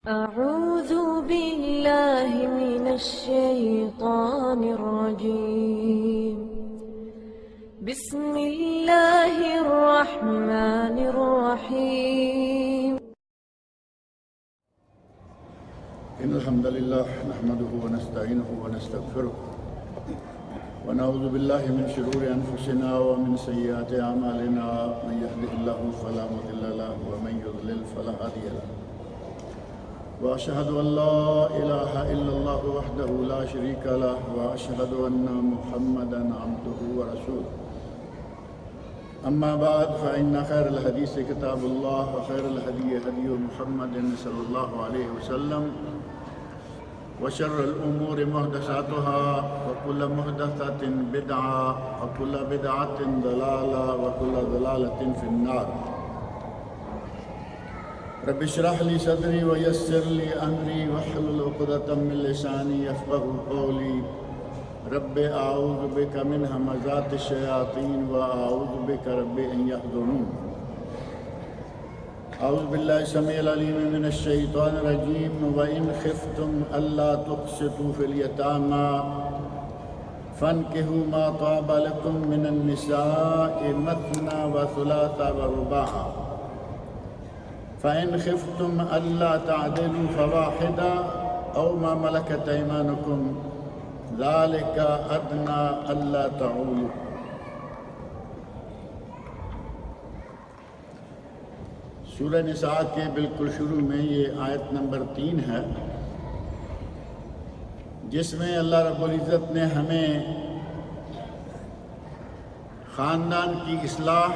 أعوذ بالله من الشيطان الرجيم. بسم الله الرحمن الرحيم. إن الحمد لله نحمده ونستعينه ونستغفره ونعوذ بالله من شرور أنفسنا ومن سيئات أعمالنا. من يهده الله فلا مضل له ومن يضلل فلا هادي له. وأشهد أن لا إله إلا الله وحده لا شريك له وأشهد أن محمدا عبده ورسوله. أما بعد فإن خير الحديث كتاب الله وخير الهدي هدي محمد صلى الله عليه وسلم وشر الأمور محدثاتها وكل محدثة بدعة وكل بدعة ضلالة وكل ضلالة في النار. رب اشرح لي صدري ويسر لي أمري واحلل عقدة من لساني يفقهوا قولي. رب أعوذ بك من همزات الشياطين وأعوذ بك رب أن يحضرون. أعوذ بالله السميع العليم من الشيطان الرجيم. وإن خفتم ألا تقسطوا في اليتامى فانكحوا ما طاب لكم من النساء مثنى وثلاث ورباع فإن خفتم ألا تعدلوا فواحدة أو ما ملكت أيمانكم ذلك أدنى ألا تعولوا. سورہ نساء کے بالکل شروع میں یہ آیت نمبر 3 ہے، جس میں اللہ رب العزت نے ہمیں خاندان کی اصلاح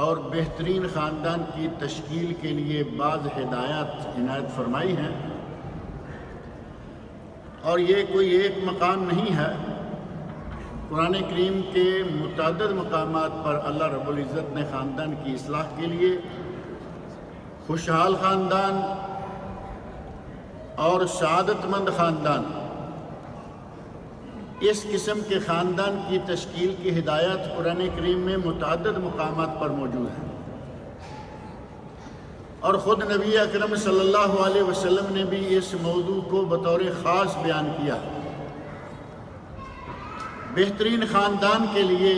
اور بہترین خاندان کی تشکیل کے لیے بعض ہدایات عنایت فرمائی ہیں، اور یہ کوئی ایک مقام نہیں ہے۔ قرآن کریم کے متعدد مقامات پر اللہ رب العزت نے خاندان کی اصلاح کے لیے خوشحال خاندان اور سعادت مند خاندان، اس قسم کے خاندان کی تشکیل کی ہدایت قرآن کریم میں متعدد مقامات پر موجود ہیں، اور خود نبی اکرم صلی اللہ علیہ وسلم نے بھی اس موضوع کو بطور خاص بیان کیا۔ بہترین خاندان کے لیے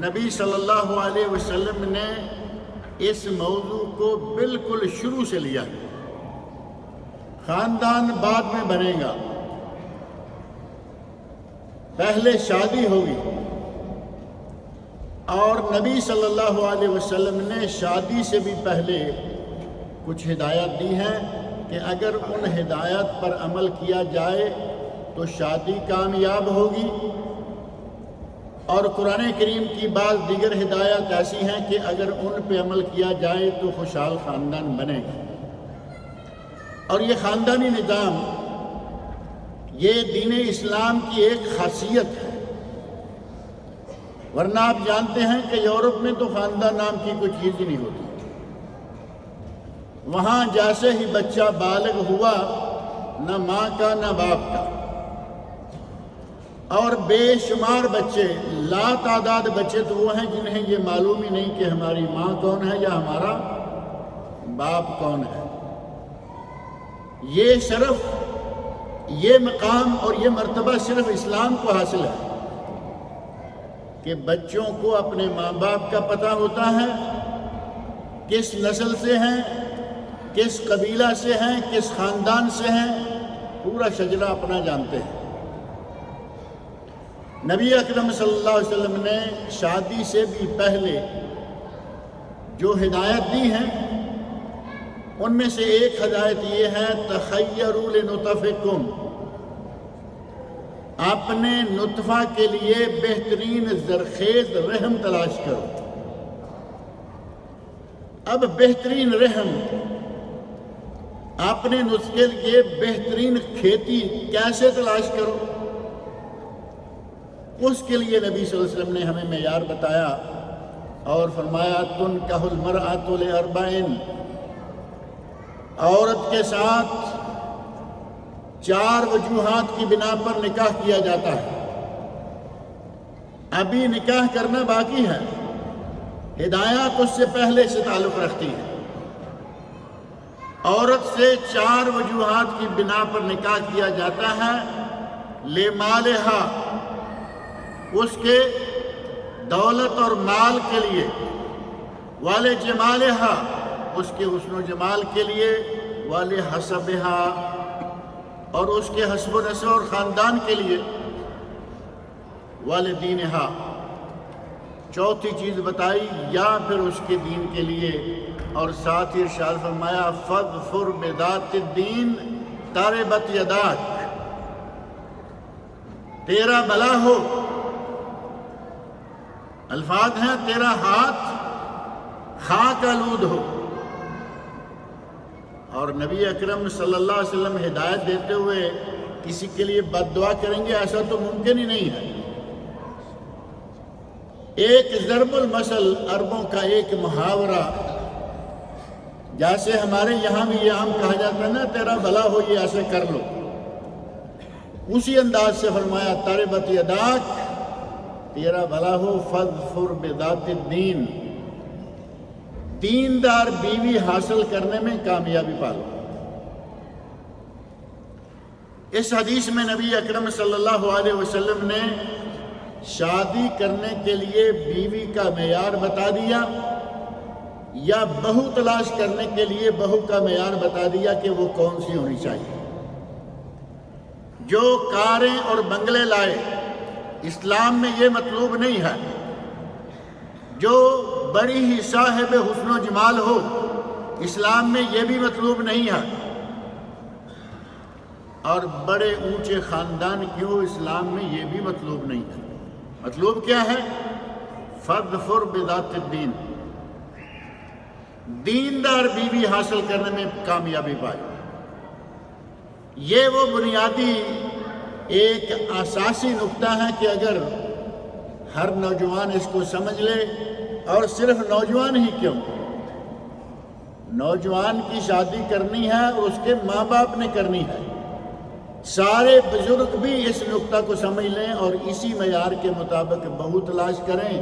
نبی صلی اللہ علیہ وسلم نے اس موضوع کو بالکل شروع سے لیا۔ خاندان بعد میں بنے گا، پہلے شادی ہوگی، اور نبی صلی اللہ علیہ وسلم نے شادی سے بھی پہلے کچھ ہدایات دی ہیں کہ اگر ان ہدایات پر عمل کیا جائے تو شادی کامیاب ہوگی، اور قرآن کریم کی بعض دیگر ہدایات ایسی ہیں کہ اگر ان پہ عمل کیا جائے تو خوشحال خاندان بنے گا۔ اور یہ خاندانی نظام، یہ دین اسلام کی ایک خاصیت ہے، ورنہ آپ جانتے ہیں کہ یورپ میں تو خاندان نام کی کوئی چیز ہی نہیں ہوتی۔ وہاں جیسے ہی بچہ بالغ ہوا، نہ ماں کا نہ باپ کا، اور بے شمار بچے، لا تعداد بچے تو وہ ہیں جنہیں یہ معلوم ہی نہیں کہ ہماری ماں کون ہے یا ہمارا باپ کون ہے۔ یہ شرف، یہ مقام اور یہ مرتبہ صرف اسلام کو حاصل ہے کہ بچوں کو اپنے ماں باپ کا پتہ ہوتا ہے، کس نسل سے ہیں، کس قبیلہ سے ہیں، کس خاندان سے ہیں، پورا شجرہ اپنا جانتے ہیں۔ نبی اکرم صلی اللہ علیہ وسلم نے شادی سے بھی پہلے جو ہدایت دی ہیں، ان میں سے ایک ہدایت یہ ہے تخیروا لنطفکم، اپنے نطفہ کے لیے بہترین زرخیز رحم تلاش کرو۔ اب بہترین رحم، اپنے نطفے کے لیے بہترین کھیتی کیسے تلاش کرو؟ اس کے لیے نبی صلی اللہ علیہ وسلم نے ہمیں معیار بتایا اور فرمایا تنکح المرأۃ لأربع، عورت کے ساتھ 4 وجوہات کی بنا پر نکاح کیا جاتا ہے۔ ابھی نکاح کرنا باقی ہے، ہدایات اس سے پہلے سے تعلق رکھتی ہیں۔ عورت سے 4 وجوہات کی بنا پر نکاح کیا جاتا ہے۔ لمالہا، اس کے دولت اور مال کے لیے، والے جمالہا، اس کے حسن و جمال کے لیے، والے حسبہا، اور اس کے حسب و نسب اور خاندان کے لیے، والے دینہا، چوتھی چیز بتائی، یا پھر اس کے دین کے لیے، اور ساتھ ہی ارشاد فرمایا فاظفر بذات الدین تربت یداک، تیرا بھلا ہو، الفاظ ہیں تیرا ہاتھ خاک آلود ہو۔ اور نبی اکرم صلی اللہ علیہ وسلم ہدایت دیتے ہوئے کسی کے لیے بد دعا کریں گے، ایسا تو ممکن ہی نہیں ہے۔ ایک ضرب المثل، عربوں کا ایک محاورہ، جیسے ہمارے یہاں بھی یہ عام کہا جاتا ہے نا، تیرا بھلا ہو، یہ ایسے کر لو، اسی انداز سے فرمایا تربت یداک، تیرا بھلا ہو، فاظفر بذات الدین، دیندار بیوی حاصل کرنے میں کامیابی پالو۔ اس حدیث میں نبی اکرم صلی اللہ علیہ وسلم نے شادی کرنے کے لیے بیوی کا معیار بتا دیا، یا بہو تلاش کرنے کے لیے بہو کا معیار بتا دیا کہ وہ کون سی ہونی چاہیے۔ جو کاریں اور بنگلے لائے، اسلام میں یہ مطلوب نہیں ہے۔ جو بڑی ہی صاحب حسن و جمال ہو، اسلام میں یہ بھی مطلوب نہیں ہے۔ اور بڑے اونچے خاندان کی ہو، اسلام میں یہ بھی مطلوب نہیں ہے۔ مطلوب کیا ہے؟ فاظفر بذات الدین، دیندار بیوی حاصل کرنے میں کامیابی پائے۔ یہ وہ بنیادی ایک اساسی نقطہ ہے کہ اگر ہر نوجوان اس کو سمجھ لے، اور صرف نوجوان ہی کیوں، نوجوان کی شادی کرنی ہے اور اس کے ماں باپ نے کرنی ہے، سارے بزرگ بھی اس نقطہ کو سمجھ لیں اور اسی معیار کے مطابق بہو تلاش کریں۔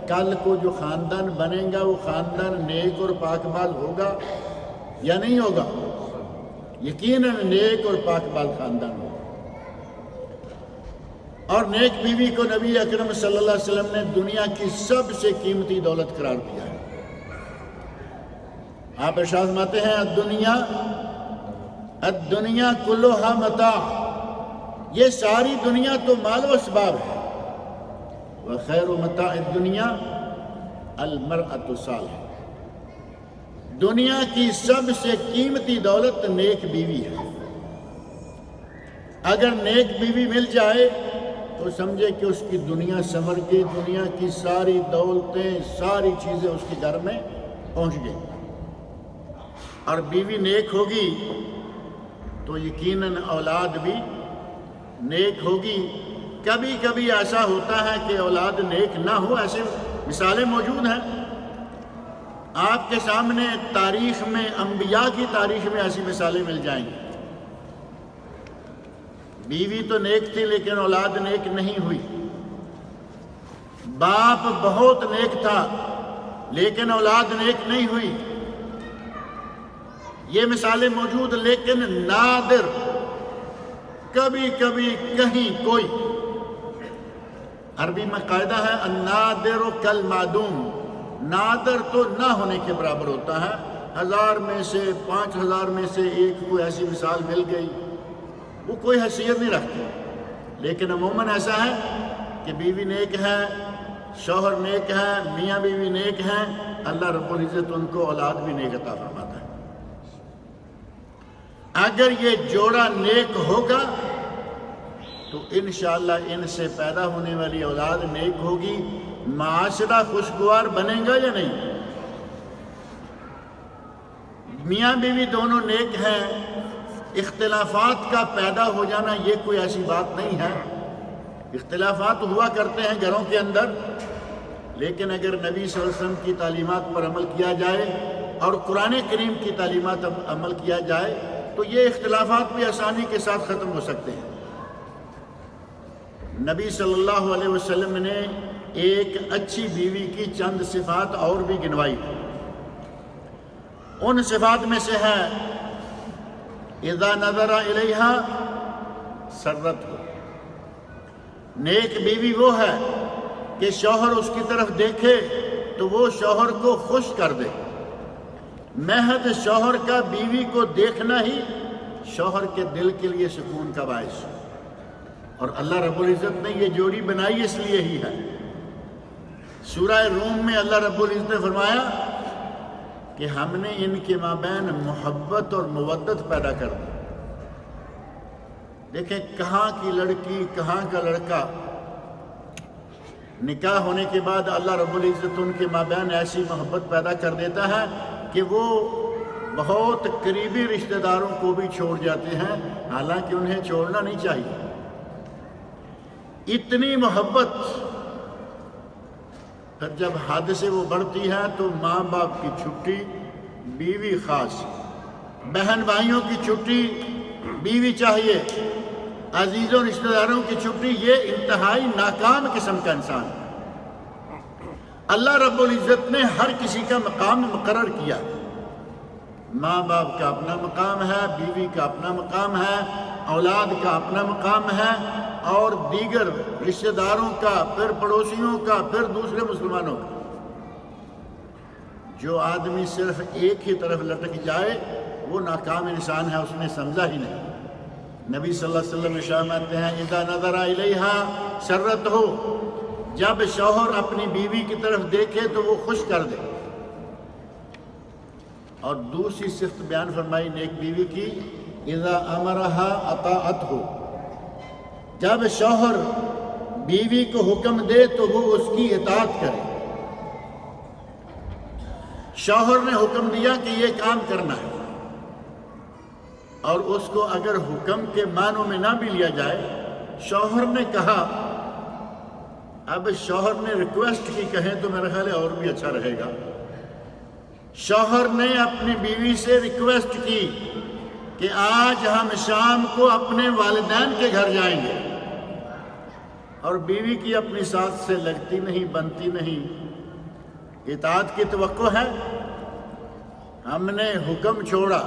کل کو جو خاندان بنے گا وہ خاندان نیک اور پاک بال ہوگا یا نہیں ہوگا؟ یقیناً نیک اور پاک بال خاندان ہوگا۔ اور نیک بیوی کو نبی اکرم صلی اللہ علیہ وسلم نے دنیا کی سب سے قیمتی دولت قرار دیا ہے۔ آپ ارشاد فرماتے ہیں الدنیا کلھا متاع، یہ ساری دنیا تو مال و اسباب ہے۔ وخیر متاع الدنیا المرأۃ الصالحہ، دنیا کی سب سے قیمتی دولت نیک بیوی ہے۔ اگر نیک بیوی مل جائے تو سمجھے کہ اس کی دنیا سنور گئی، دنیا کی ساری دولتیں، ساری چیزیں اس کے گھر میں پہنچ گئی۔ اور بیوی نیک ہوگی تو یقیناً اولاد بھی نیک ہوگی۔ کبھی کبھی ایسا ہوتا ہے کہ اولاد نیک نہ ہو، ایسے مثالیں موجود ہیں آپ کے سامنے، تاریخ میں، انبیاء کی تاریخ میں ایسی مثالیں مل جائیں گی۔ بیوی تو نیک تھی لیکن اولاد نیک نہیں ہوئی، باپ بہت نیک تھا لیکن اولاد نیک نہیں ہوئی، یہ مثالیں موجود، لیکن نادر، کبھی کبھی کہیں کوئی، عربی میں قاعدہ ہے النادر کالمعدوم، نادر تو نہ ہونے کے برابر ہوتا ہے۔ 1000 میں سے 5000 میں سے ایک کوئی ایسی مثال مل گئی، وہ کوئی حیثیت نہیں رکھتی، لیکن عموماً ایسا ہے کہ بیوی نیک ہے، شوہر نیک ہے، میاں بیوی نیک ہیں، اللہ رب العزت ان کو اولاد بھی نیک عطا فرماتا ہے۔ اگر یہ جوڑا نیک ہوگا تو انشاءاللہ ان سے پیدا ہونے والی اولاد نیک ہوگی، معاشرہ خوشگوار بنے گا یا نہیں؟ میاں بیوی دونوں نیک ہیں، اختلافات کا پیدا ہو جانا یہ کوئی ایسی بات نہیں ہے، اختلافات ہوا کرتے ہیں گھروں کے اندر، لیکن اگر نبی صلی اللہ علیہ وسلم کی تعلیمات پر عمل کیا جائے اور قرآن کریم کی تعلیمات پر عمل کیا جائے تو یہ اختلافات بھی آسانی کے ساتھ ختم ہو سکتے ہیں۔ نبی صلی اللہ علیہ وسلم نے ایک اچھی بیوی کی چند صفات اور بھی گنوائی، ان صفات میں سے ہے اذا نظر الیہا سرت ہو، نیک بیوی وہ ہے کہ شوہر اس کی طرف دیکھے تو وہ شوہر کو خوش کر دے۔ محض شوہر کا بیوی کو دیکھنا ہی شوہر کے دل کے لیے سکون کا باعث، اور اللہ رب العزت نے یہ جوڑی بنائی اس لیے ہی ہے۔ سورہ روم میں اللہ رب العزت نے فرمایا کہ ہم نے ان کے مابین محبت اور مودت پیدا کر دی۔ دیکھیں کہاں کی لڑکی کہاں کا لڑکا، نکاح ہونے کے بعد اللہ رب العزت ان کے مابین ایسی محبت پیدا کر دیتا ہے کہ وہ بہت قریبی رشتہ داروں کو بھی چھوڑ جاتے ہیں، حالانکہ انہیں چھوڑنا نہیں چاہیے۔ اتنی محبت پھر جب حد سے وہ بڑھتی ہے تو ماں باپ کی چھٹی، بیوی خاص، بہن بھائیوں کی چھٹی بیوی چاہیے، عزیزوں رشتہ داروں کی چھٹی، یہ انتہائی ناکام قسم کا انسان ہے۔ اللہ رب العزت نے ہر کسی کا مقام مقرر کیا، ماں باپ کا اپنا مقام ہے، بیوی کا اپنا مقام ہے، اولاد کا اپنا مقام ہے، اور دیگر رشتہ داروں کا، پھر پڑوسیوں کا، پھر دوسرے مسلمانوں کا۔ جو آدمی صرف ایک ہی طرف لٹک جائے وہ ناکام انسان ہے، اس نے سمجھا ہی نہیں۔ نبی صلی اللہ علیہ وسلم ارشاد فرماتے ہیں اذا نظر الیہا سرت ہو، جب شوہر اپنی بیوی کی طرف دیکھے تو وہ خوش کر دے۔ اور دوسری صفت بیان فرمائی نیک بیوی کی، اذا امرہا اطاعت ہو، جب شوہر بیوی کو حکم دے تو وہ اس کی اطاعت کرے۔ شوہر نے حکم دیا کہ یہ کام کرنا ہے، اور اس کو اگر حکم کے معنوں میں نہ بھی لیا جائے، شوہر نے کہا، اب شوہر نے ریکویسٹ کی کہیں تو میرا خیال ہے اور بھی اچھا رہے گا۔ شوہر نے اپنی بیوی سے ریکویسٹ کی کہ آج ہم شام کو اپنے والدین کے گھر جائیں گے، اور بیوی کی اپنی ساتھ سے لگتی نہیں، بنتی نہیں، اطاعت کی توقع ہے۔ ہم نے حکم چھوڑا،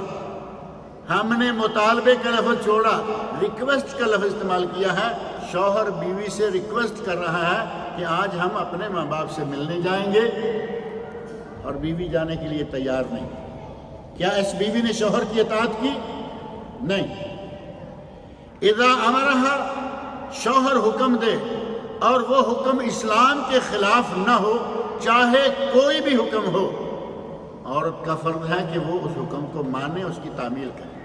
ہم نے مطالبے کا لفظ چھوڑا، ریکویسٹ کا لفظ استعمال کیا ہے۔ شوہر بیوی سے ریکویسٹ کر رہا ہے کہ آج ہم اپنے ماں باپ سے ملنے جائیں گے، اور بیوی جانے کے لیے تیار نہیں۔ کیا اس بیوی نے شوہر کی اطاعت کی؟ نہیں۔ اذا امرہا، شوہر حکم دے اور وہ حکم اسلام کے خلاف نہ ہو، چاہے کوئی بھی حکم ہو، عورت کا فرض ہے کہ وہ اس حکم کو مانے، اس کی تعمیل کرے۔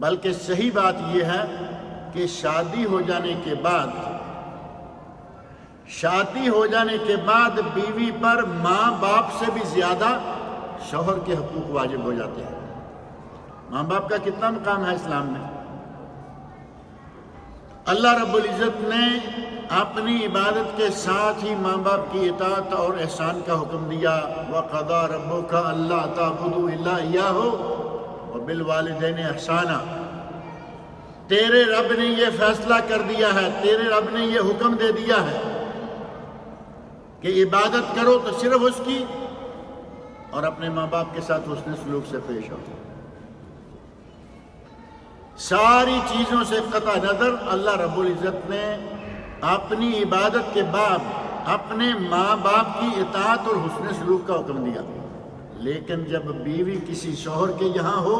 بلکہ صحیح بات یہ ہے کہ شادی ہو جانے کے بعد بیوی پر ماں باپ سے بھی زیادہ شوہر کے حقوق واجب ہو جاتے ہیں۔ ماں باپ کا کتنا مقام ہے اسلام میں؟ اللہ رب العزت نے اپنی عبادت کے ساتھ ہی ماں باپ کی اطاعت اور احسان کا حکم دیا۔ وَقَضَىٰ رَبُّكَ أَلَّا تَعْبُدُوا إِلَّا إِيَّاهُ وَبِالْوَالِدَيْنِ إِحْسَانًا، تیرے رب نے یہ فیصلہ کر دیا ہے، تیرے رب نے یہ حکم دے دیا ہے کہ عبادت کرو تو صرف اس کی، اور اپنے ماں باپ کے ساتھ حسن سلوک سے پیش آؤ۔ ساری چیزوں سے قطع نظر اللہ رب العزت نے اپنی عبادت کے بعد اپنے ماں باپ کی اطاعت اور حسن سلوک کا حکم دیا۔ لیکن جب بیوی کسی شوہر کے یہاں ہو،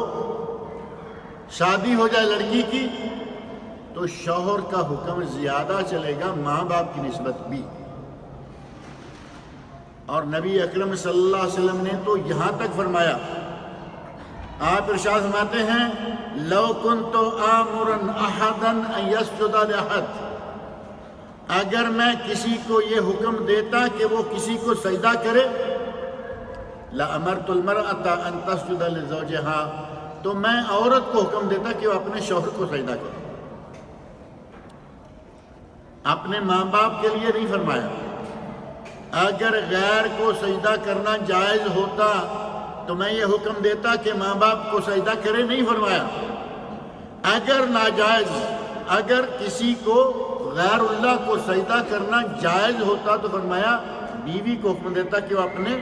شادی ہو جائے لڑکی کی، تو شوہر کا حکم زیادہ چلے گا ماں باپ کی نسبت بھی۔ اور نبی اکرم صلی اللہ علیہ وسلم نے تو یہاں تک فرمایا، آپ ارشاد فرماتے ہیں لو کنت آمرا احدا ان یسجد لاحد، اگر میں کسی کو یہ حکم دیتا کہ وہ کسی کو سجدہ کرے، لَأَمَرْتُ الْمَرْأَةَ أَن تَسْجُدَ لِزَوْجِهَا، تو میں عورت کو حکم دیتا کہ وہ اپنے شوہر کو سجدہ کرے۔ اپنے ماں باپ کے لیے نہیں فرمایا۔ اگر غیر کو سجدہ کرنا جائز ہوتا تو میں یہ حکم دیتا کہ ماں باپ کو سجدہ کرے، نہیں فرمایا۔ اگر ناجائز، اگر کسی کو غیر اللہ کو سجدہ کرنا جائز ہوتا تو فرمایا بیوی کو حکم دیتا کہ وہ اپنے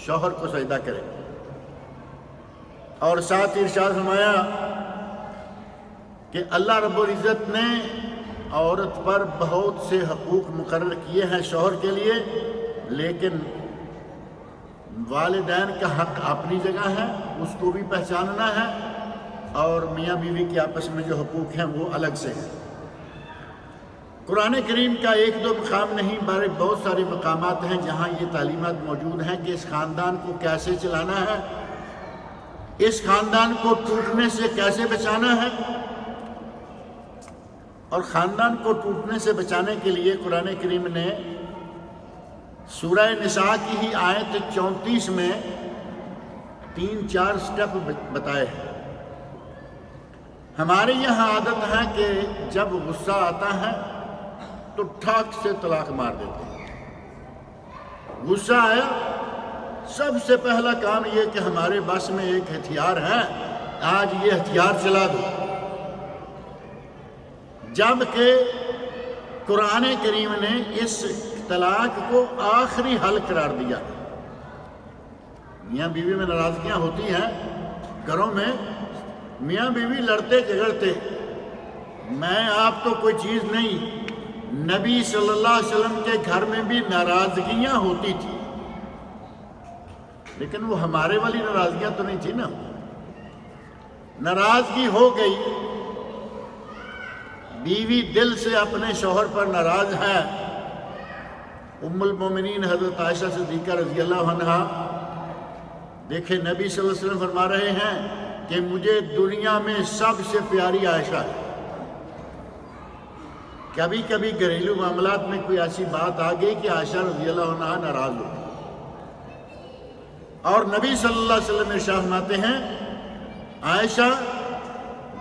شوہر کو سجدہ کرے۔ اور ساتھ ارشاد فرمایا کہ اللہ رب العزت نے عورت پر بہت سے حقوق مقرر کیے ہیں شوہر کے لیے، لیکن والدین کا حق اپنی جگہ ہے، اس کو بھی پہچاننا ہے، اور میاں بیوی کے آپس میں جو حقوق ہیں وہ الگ سے ہیں۔ قرآن کریم کا ایک دو مقام نہیں بلکہ بہت سارے مقامات ہیں جہاں یہ تعلیمات موجود ہیں کہ اس خاندان کو کیسے چلانا ہے، اس خاندان کو ٹوٹنے سے کیسے بچانا ہے۔ اور خاندان کو ٹوٹنے سے بچانے کے لیے قرآن کریم نے سورہ نساء کی ہی آیت 34 میں 3-4 سٹیپ بتائے ہیں۔ ہمارے یہاں عادت ہے کہ جب غصہ آتا ہے تو ٹھاک سے طلاق مار دیتے ہیں۔ غصہ آیا، سب سے پہلا کام یہ کہ ہمارے بس میں ایک ہتھیار ہے، آج یہ ہتھیار چلا دو، جبکہ قرآن کریم نے اس طلاق کو آخری حل قرار دیا۔ میاں بیوی میں ناراضگیاں ہوتی ہیں گھروں میں، میاں بیوی لڑتے جھگڑتے، میں آپ تو کوئی چیز نہیں، نبی صلی اللہ علیہ وسلم کے گھر میں بھی ناراضگیاں ہوتی تھی، لیکن وہ ہمارے والی ناراضگیاں تو نہیں تھی نا۔ ناراضگی ہو گئی، بیوی دل سے اپنے شوہر پر ناراض ہے، ام المومنین حضرت عائشہ صدیقہ رضی اللہ عنہا، دیکھیں نبی صلی اللہ علیہ وسلم فرما رہے ہیں کہ مجھے دنیا میں سب سے پیاری عائشہ ہے۔ کبھی کبھی گھریلو معاملات میں کوئی ایسی بات آ گئی کہ عائشہ رضی اللہ عنہا ناراض ہو، اور نبی صلی اللہ علیہ وسلم ارشاد فرماتے ہیں عائشہ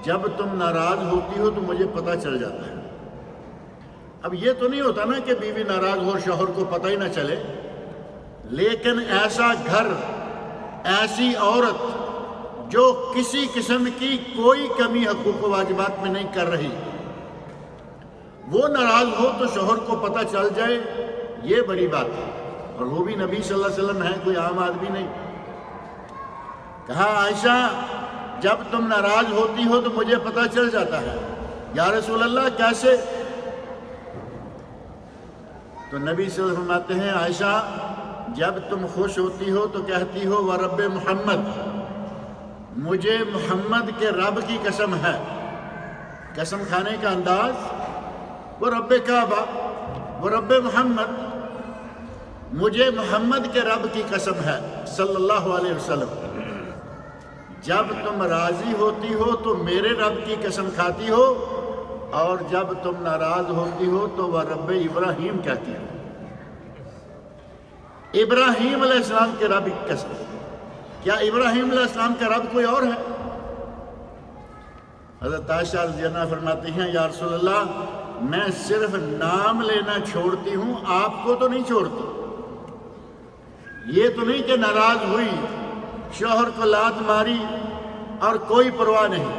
جب تم ناراض ہوتی ہو تو مجھے پتہ چل جاتا ہے۔ اب یہ تو نہیں ہوتا نا کہ بیوی ناراض ہو شوہر کو پتہ ہی نہ چلے، لیکن ایسا گھر، ایسی عورت جو کسی قسم کی کوئی کمی حقوق و واجبات میں نہیں کر رہی، وہ ناراض ہو تو شوہر کو پتہ چل جائے، یہ بڑی بات ہے، اور وہ بھی نبی صلی اللہ علیہ وسلم ہے، کوئی عام آدمی نہیں۔ کہا عائشہ جب تم ناراض ہوتی ہو تو مجھے پتہ چل جاتا ہے۔ یا رسول اللہ کیسے؟ تو نبی صلی اللہ علیہ وسلم فرماتے ہیں عائشہ جب تم خوش ہوتی ہو تو کہتی ہو ورب محمد، مجھے محمد کے رب کی قسم ہے، قسم کھانے کا انداز، وہ رب کعبہ، وہ رب محمد، مجھے محمد کے رب کی قسم ہے صلی اللہ علیہ وسلم۔ جب تم راضی ہوتی ہو تو میرے رب کی قسم کھاتی ہو، اور جب تم ناراض ہوتی ہو تو وہ رب ابراہیم کہتی ہو، ابراہیم علیہ السلام کے رب کی قسم۔ کیا ابراہیم علیہ السلام کا رب کوئی اور ہے؟ حضرت عائشہ رضی اللہ عنہا فرماتی ہیں یا رسول اللہ میں صرف نام لینا چھوڑتی ہوں، آپ کو تو نہیں چھوڑتی۔ یہ تو نہیں کہ ناراض ہوئی، شوہر کو لات ماری اور کوئی پرواہ نہیں،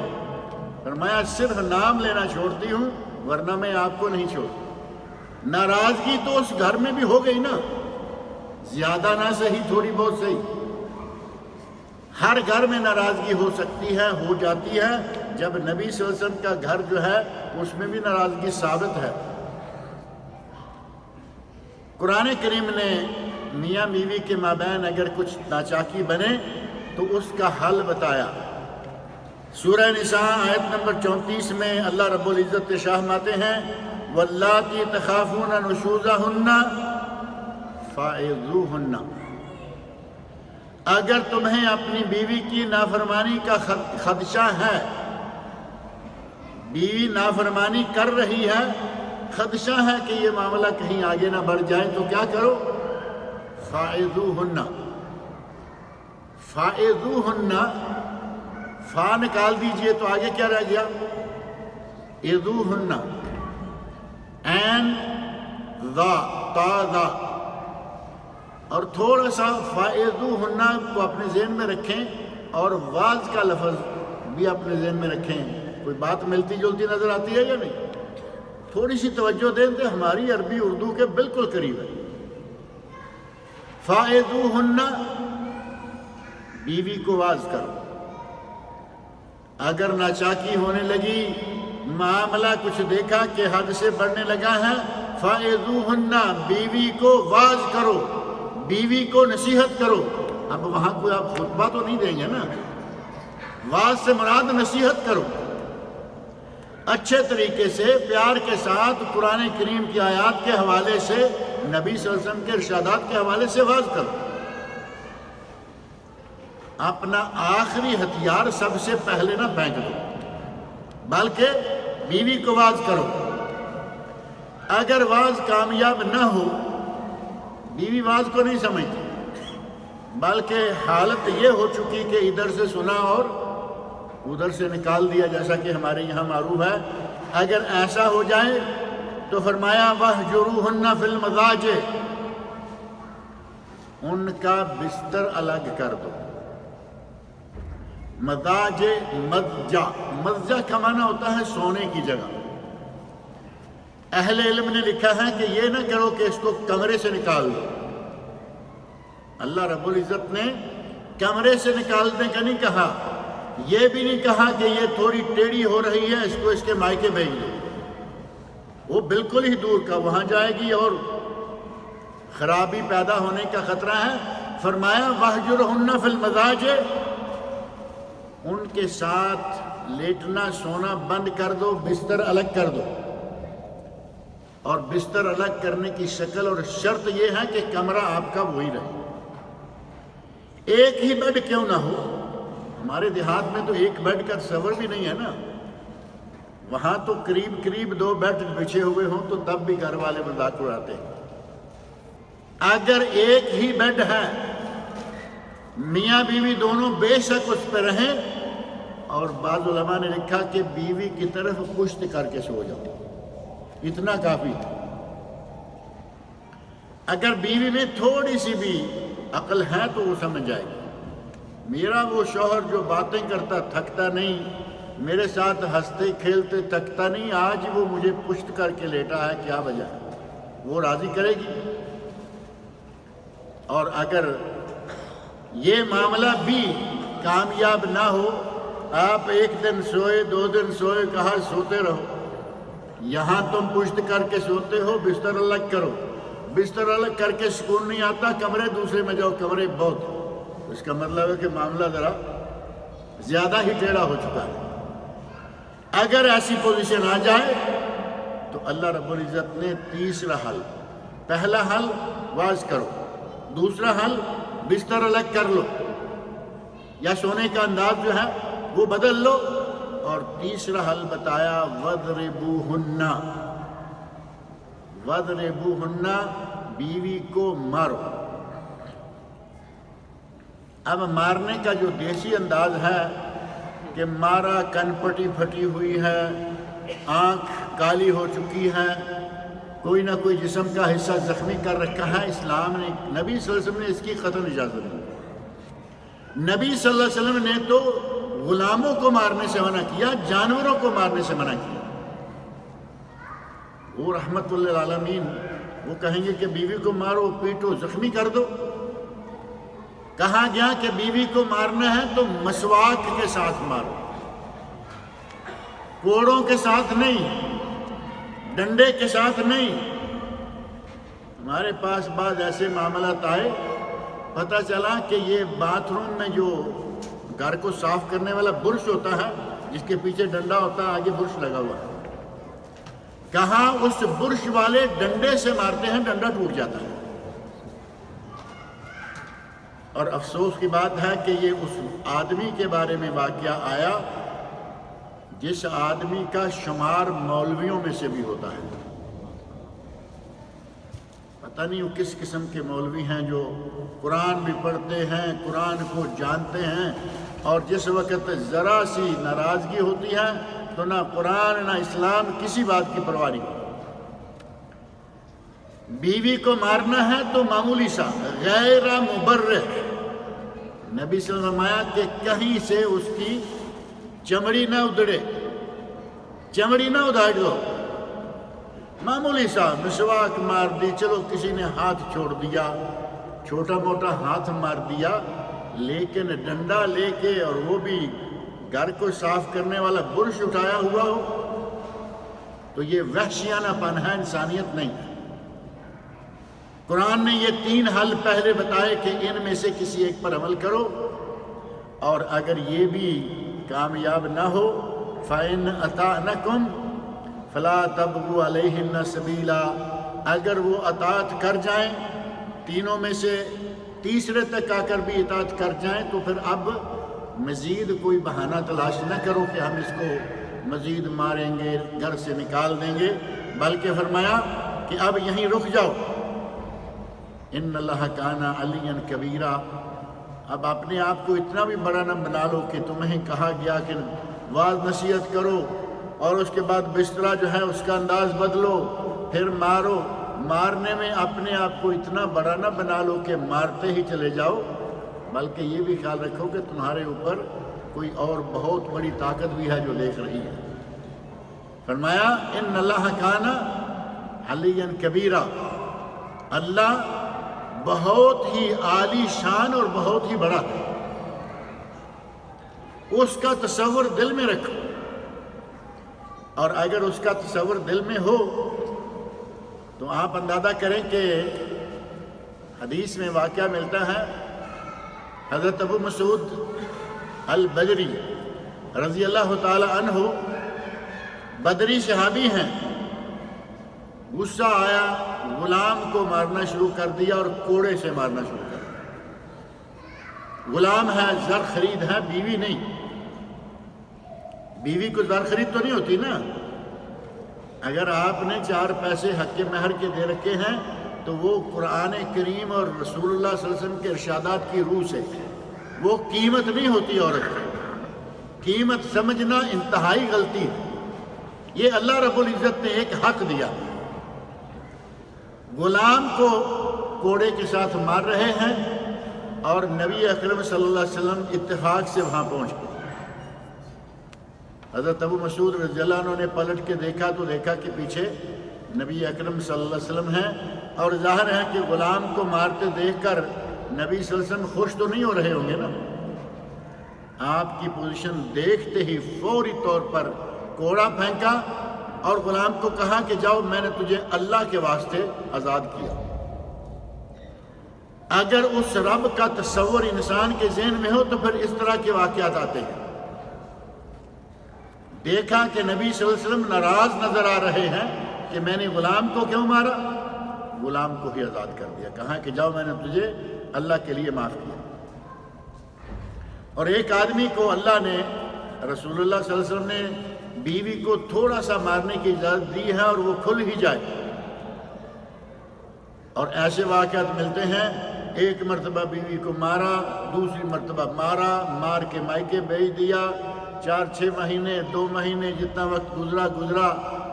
فرمایا صرف نام لینا چھوڑتی ہوں ورنہ میں آپ کو نہیں چھوڑتی۔ ناراضگی تو اس گھر میں بھی ہو گئی نا، زیادہ نہ صحیح تھوڑی بہت صحیح، ہر گھر میں ناراضگی ہو سکتی ہے، ہو جاتی ہے، جب نبی صلی اللہ علیہ وسلم کا گھر جو ہے اس میں بھی ناراضگی ثابت ہے۔ قرآن کریم نے میاں بیوی کے مابین اگر کچھ ناچاکی بنے تو اس کا حل بتایا۔ سورہ نساء آیت نمبر 34 میں اللہ رب العزت ارشاد فرماتے ہیں واللاتی تخافون نشوزہن فاعظوہن، اگر تمہیں اپنی بیوی کی نافرمانی کا خدشہ ہے، بیوی نافرمانی کر رہی ہے، خدشہ ہے کہ یہ معاملہ کہیں آگے نہ بڑھ جائے، تو کیا کرو؟ فاعظوہن، فاعظوہن، فا نکال دیجئے تو آگے کیا رہ گیا؟ اعظوہن، عین ذا، تا ذا، اور تھوڑا سا فاعظوہن کو اپنے ذہن میں رکھیں اور واز کا لفظ بھی اپنے ذہن میں رکھیں۔ کوئی بات ملتی جلتی نظر آتی ہے یا نہیں؟ تھوڑی سی توجہ دیں تو ہماری عربی اردو کے بالکل قریب ہے۔ فاعظوہن، بیوی کو واز کرو، اگر ناچاکی ہونے لگی، معاملہ کچھ دیکھا کہ حد سے بڑھنے لگا ہے، فَعِذُوهُنَّ بیوی کو واعظ کرو، بیوی کو نصیحت کرو۔ اب وہاں کوئی آپ خطبہ تو نہیں دیں گے نا، واعظ سے مراد نصیحت کرو، اچھے طریقے سے پیار کے ساتھ قرآن کریم کی آیات کے حوالے سے، نبی صلی اللہ علیہ وسلم کے ارشادات کے حوالے سے واعظ کرو۔ اپنا آخری ہتھیار سب سے پہلے نہ پھینک دو، بلکہ بیوی کو واعظ کرو۔ اگر واعظ کامیاب نہ ہو، بیوی واعظ کو نہیں سمجھتی، بلکہ حالت یہ ہو چکی کہ ادھر سے سنا اور ادھر سے نکال دیا، جیسا کہ ہمارے یہاں معروف ہے۔ اگر ایسا ہو جائے تو فرمایا وَاهْجُرُوهُنَّ فِي الْمَضَاجِعِ، ان کا بستر الگ کر دو۔ مضاجع، مضجع کا معنی ہوتا ہے سونے کی جگہ۔ اہل علم نے لکھا ہے کہ یہ نہ کرو کہ اس کو کمرے سے نکال دو۔ اللہ رب العزت نے کمرے سے نکالنے کا نہیں کہا، یہ بھی نہیں کہا کہ یہ تھوڑی ٹیڑھی ہو رہی ہے، اس کو اس کے مائکے بھیج دو۔ وہ بالکل ہی دور کا، وہاں جائے گی اور خرابی پیدا ہونے کا خطرہ ہے۔ فرمایا وَاهْجُرْهُنَّ فِي الْمَضَاجِعِ، ان کے ساتھ لیٹنا سونا بند کر دو، بستر الگ کر دو۔ اور بستر الگ کرنے کی شکل اور شرط یہ ہے کہ کمرہ آپ کا وہی رہے، ایک ہی بیڈ کیوں نہ ہو۔ ہمارے دیہات میں تو ایک بیڈ کا تصور بھی نہیں ہے نا، وہاں تو قریب قریب 2 بیڈ بچھے ہوئے ہوں تو تب بھی گھر والے مذاق اڑاتے ہیں۔ اگر ایک ہی بیڈ ہے، میاں بیوی دونوں بے شک اس پہ رہیں، اور بعض علماء نے لکھا کہ بیوی کی طرف پشت کر کے سو جاؤ، اتنا کافی ہے۔ اگر بیوی میں تھوڑی سی بھی عقل ہے تو وہ سمجھ جائے گی، میرا وہ شوہر جو باتیں کرتا تھکتا نہیں، میرے ساتھ ہنستے کھیلتے تھکتا نہیں، آج وہ مجھے پشت کر کے لیٹا ہے، کیا وجہ ہے؟ وہ راضی کرے گی۔ اور اگر یہ معاملہ بھی کامیاب نہ ہو، آپ 1 دن سوئے 2 دن سوئے، کہا سوتے رہو، یہاں تم پشت کر کے سوتے ہو، بستر الگ کرو، بستر الگ کر کے سکون نہیں آتا، کمرے دوسرے میں جاؤ، کمرے بہت، اس کا مطلب ہے کہ معاملہ ذرا زیادہ ہی ٹیڑھا ہو چکا ہے۔ اگر ایسی پوزیشن آ جائے تو اللہ رب العزت نے تیسرا حل، پہلا حل واعظ کرو، دوسرا حل بستر الگ کر لو یا سونے کا انداز جو ہے وہ بدل لو، اور تیسرا حل بتایا وَاضْرِبُوهُنَّ، وَاضْرِبُوهُنَّ، بیوی کو مارو۔ اب مارنے کا جو دیسی انداز ہے کہ مارا، کن پٹی پھٹی ہوئی ہے، آنکھ کالی ہو چکی ہے، کوئی نہ کوئی جسم کا حصہ زخمی کر رکھا ہے، اسلام نے، نبی صلی اللہ علیہ وسلم نے اس کی قطعاً اجازت دی۔ نبی صلی اللہ علیہ وسلم نے تو غلاموں کو مارنے سے منع کیا، جانوروں کو مارنے سے منع کیا۔ وہ رحمت للعالمین، وہ کہیں گے کہ بیوی کو مارو، پیٹو، زخمی کر دو۔ کہا گیا کہ بیوی کو مارنا ہے تو مسواک کے ساتھ مارو، کوڑوں کے ساتھ نہیں، ڈنڈے کے ساتھ نہیں۔ ہمارے پاس بعض ایسے معاملات آئے، پتہ چلا کہ یہ باتھ روم میں جو گھر کو صاف کرنے والا برش ہوتا ہے، جس کے پیچھے ڈنڈا ہوتا ہے، آگے برش لگا ہوا ہے، کہاں اس برش والے ڈنڈے سے مارتے ہیں، ڈنڈا ٹوٹ جاتا ہے۔ اور افسوس کی بات ہے کہ یہ اس آدمی کے بارے میں واقعہ آیا جس آدمی کا شمار مولویوں میں سے بھی ہوتا ہے۔ پتہ نہیں وہ کس قسم کے مولوی ہیں جو قرآن بھی پڑھتے ہیں، قرآن کو جانتے ہیں، اور جس وقت ذرا سی ناراضگی ہوتی ہے تو نہ قرآن نہ اسلام کسی بات کی پرواہ نہیں۔ بیوی کو مارنا ہے تو معمولی سا، غیر مبرح، نبی صلی اللہ علیہ وسلم فرمایا کہ کہیں سے اس کی چمڑی نہ ادڑے، چمڑی نہ ادھاڑ دو، معمولی سا مسواک مار دی، چلو کسی نے ہاتھ چھوڑ دیا، چھوٹا موٹا ہاتھ مار دیا، لیکن ڈنڈا لے کے اور وہ بھی گھر کو صاف کرنے والا برش اٹھایا ہوا ہو تو یہ وحشیانہ پن ہے، انسانیت نہیں ہے۔ قرآن نے یہ 3 حل پہلے بتائے کہ ان میں سے کسی ایک پر عمل کرو، اور اگر یہ بھی کامیاب نہ ہو فَإِنْ أَطَعْنَكُمْ فَلَا تَبْغُوا عَلَيْهِنَّ سَبِيلًا، اگر وہ اطاعت کر جائیں، تینوں میں سے تیسرے تک آ کر بھی اطاعت کر جائیں، تو پھر اب مزید کوئی بہانہ تلاش نہ کرو کہ ہم اس کو مزید ماریں گے، گھر سے نکال دیں گے، بلکہ فرمایا کہ اب یہیں رک جاؤ۔ ان اللہ کان علیٰ کبیرہ، اب اپنے آپ کو اتنا بھی بڑا نہ بنا لو کہ تمہیں کہا گیا کہ واعظ نصیحت کرو اور اس کے بعد بسترا جو ہے اس کا انداز بدلو، پھر مارو۔ مارنے میں اپنے آپ کو اتنا بڑا نہ بنا لو کہ مارتے ہی چلے جاؤ، بلکہ یہ بھی خیال رکھو کہ تمہارے اوپر کوئی اور بہت بڑی طاقت بھی ہے جو دیکھ رہی ہے۔ فرمایا ان اللہ کان علیٰ کبیرہ، اللہ بہت ہی عالی شان اور بہت ہی بڑا ہے، اس کا تصور دل میں رکھو، اور اگر اس کا تصور دل میں ہو تو آپ اندازہ کریں کہ حدیث میں واقعہ ملتا ہے، حضرت ابو مسعود البدری رضی اللہ تعالی عنہ بدری صحابی ہیں، غصہ آیا، غلام کو مارنا شروع کر دیا اور کوڑے سے مارنا شروع کر دیا۔ غلام ہے، زر خرید ہے، بیوی نہیں۔ بیوی کو زر خرید تو نہیں ہوتی نا، اگر آپ نے 4 پیسے حق کے مہر کے دے رکھے ہیں تو وہ قرآن کریم اور رسول اللہ صلی اللہ علیہ وسلم کے ارشادات کی روح سے وہ قیمت نہیں ہوتی عورت کی۔ قیمت سمجھنا انتہائی غلطی ہے۔ یہ اللہ رب العزت نے ایک حق دیا، غلام کو کوڑے کے ساتھ مار رہے ہیں اور نبی اکرم صلی اللہ علیہ وسلم اتفاق سے وہاں پہنچ گئے۔ حضرت ابو مسعود رضی اللہ عنہ نے پلٹ کے دیکھا تو دیکھا کہ پیچھے نبی اکرم صلی اللہ علیہ وسلم ہیں، اور ظاہر ہے کہ غلام کو مارتے دیکھ کر نبی صلی اللہ علیہ وسلم خوش تو نہیں ہو رہے ہوں گے نا۔ آپ کی پوزیشن دیکھتے ہی فوری طور پر کوڑا پھینکا اور غلام کو کہا کہ جاؤ، میں نے تجھے اللہ کے واسطے آزاد کیا۔ اگر اس رب کا تصور انسان کے ذہن میں ہو تو پھر اس طرح کے واقعات آتے ہیں۔ دیکھا کہ نبی صلی اللہ علیہ وسلم ناراض نظر آ رہے ہیں کہ میں نے غلام کو کیوں مارا، غلام کو ہی آزاد کر دیا، کہا کہ جاؤ، میں نے تجھے اللہ کے لیے معاف کیا۔ اور ایک آدمی کو اللہ نے، رسول اللہ صلی اللہ علیہ وسلم نے بیوی کو تھوڑا سا مارنے کی اجازت دی ہے اور وہ کھل ہی جائے، اور ایسے واقعات ملتے ہیں، ایک مرتبہ بیوی کو مارا، دوسری مرتبہ مارا، مار کے مائکے بھیج دیا، 4-6 مہینے 2 مہینے جتنا وقت گزرا،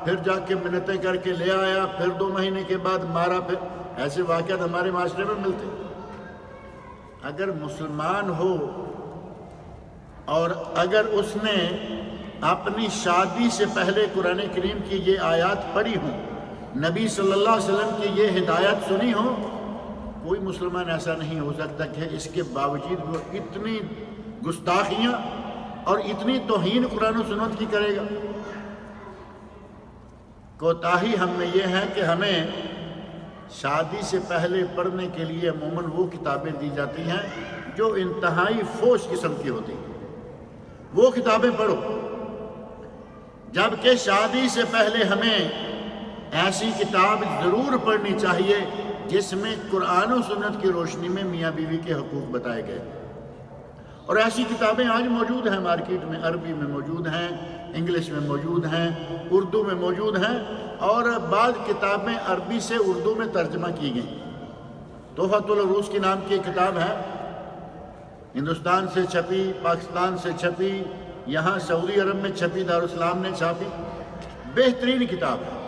پھر جا کے منتیں کر کے لے آیا، پھر 2 مہینے کے بعد مارا۔ پھر ایسے واقعات ہمارے معاشرے میں ملتے ہیں۔ اگر مسلمان ہو اور اگر اس نے اپنی شادی سے پہلے قرآن کریم کی یہ آیات پڑھی ہوں، نبی صلی اللہ علیہ وسلم کی یہ ہدایت سنی ہو، کوئی مسلمان ایسا نہیں ہو سکتا کہ اس کے باوجود وہ اتنی گستاخیاں اور اتنی توہین قرآن و سنت کی کرے گا۔ کوتاہی ہم میں یہ ہے کہ ہمیں شادی سے پہلے پڑھنے کے لیے عموماً وہ کتابیں دی جاتی ہیں جو انتہائی فوش قسم کی ہوتی ہیں، وہ کتابیں پڑھو، جبکہ شادی سے پہلے ہمیں ایسی کتاب ضرور پڑھنی چاہیے جس میں قرآن و سنت کی روشنی میں میاں بیوی کے حقوق بتائے گئے۔ اور ایسی کتابیں آج موجود ہیں مارکیٹ میں، عربی میں موجود ہیں، انگلش میں موجود ہیں، اردو میں موجود ہیں، اور بعض کتابیں عربی سے اردو میں ترجمہ کی گئیں۔ تحفۃ العروس کی نام کی ایک کتاب ہے، ہندوستان سے چھپی، پاکستان سے چھپی، یہاں سعودی عرب میں چھپی، دارالاسلام نے چھاپی، بہترین کتاب ہے۔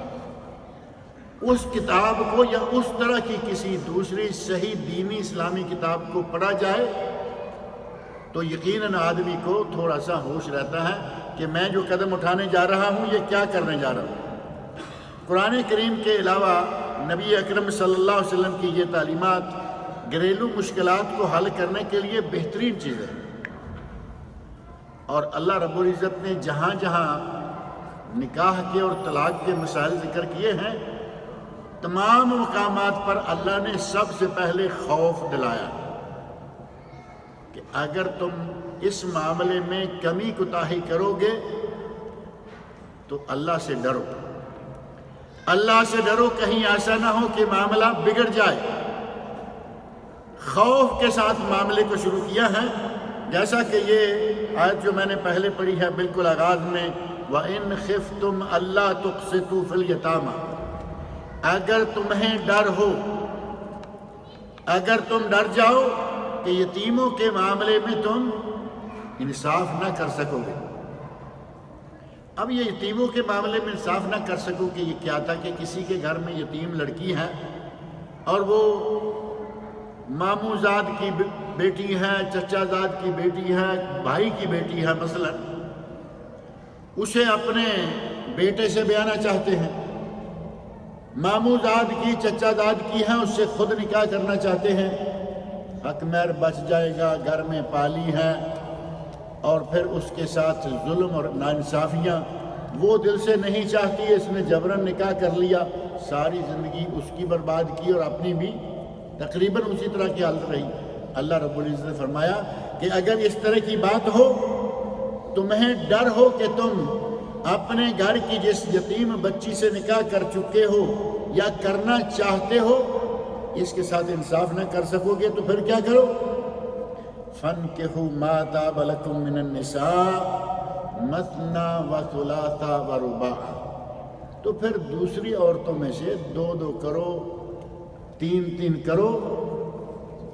اس کتاب کو یا اس طرح کی کسی دوسری صحیح دینی اسلامی کتاب کو پڑھا جائے تو یقیناً آدمی کو تھوڑا سا ہوش رہتا ہے کہ میں جو قدم اٹھانے جا رہا ہوں یہ کیا کرنے جا رہا ہوں۔ قرآن کریم کے علاوہ نبی اکرم صلی اللہ علیہ وسلم کی یہ تعلیمات گھریلو مشکلات کو حل کرنے کے لیے بہترین چیز ہے۔ اور اللہ رب العزت نے جہاں جہاں نکاح کے اور طلاق کے مسائل ذکر کیے ہیں، تمام مقامات پر اللہ نے سب سے پہلے خوف دلایا کہ اگر تم اس معاملے میں کمی کوتاہی کرو گے تو اللہ سے ڈرو، اللہ سے ڈرو، کہیں ایسا نہ ہو کہ معاملہ بگڑ جائے۔ خوف کے ساتھ معاملے کو شروع کیا ہے، جیسا کہ یہ آیت جو میں نے پہلے پڑھی ہے بالکل آغاز میں، وَإِنْ خِفْتُمْ أَلَّا تُقْسِطُوا فِي الْيَتَامَى، اگر تمہیں ڈر ہو، اگر تم ڈر جاؤ کہ یتیموں کے معاملے میں تم انصاف نہ کر سکو گے۔ اب یہ یتیموں کے معاملے میں انصاف نہ کر سکو کہ یہ کیا تھا کہ کسی کے گھر میں یتیم لڑکی ہے اور وہ ماموں زاد کی بیٹی ہے، چچا زاد کی بیٹی ہے، بھائی کی بیٹی ہے، مثلا اسے اپنے بیٹے سے بیانا چاہتے ہیں، ماموں زاد کی، چچا زاد کی ہے، اس سے خود نکاح کرنا چاہتے ہیں، حق مہر بچ جائے گا، گھر میں پالی ہے، اور پھر اس کے ساتھ ظلم اور ناانصافیاں وہ دل سے نہیں چاہتی، اس نے جبراً نکاح کر لیا، ساری زندگی اس کی برباد کی اور اپنی بھی تقریباً اسی طرح کی حالت رہی۔ اللہ رب العزت نے فرمایا کہ اگر اس طرح کی بات ہو، تمہیں ڈر ہو کہ تم اپنے گھر کی جس یتیم بچی سے نکاح کر چکے ہو یا کرنا چاہتے ہو اس کے ساتھ انصاف نہ کر سکو گے، تو پھر کیا کرو؟ فَانْكِحُوا مَا طَابَ لَكُم مِّنَ النِّسَاءِ مَثْنَىٰ وَثُلَاثَ وَرُبَاعَ، تو پھر دوسری عورتوں میں سے 2 کرو، 3 کرو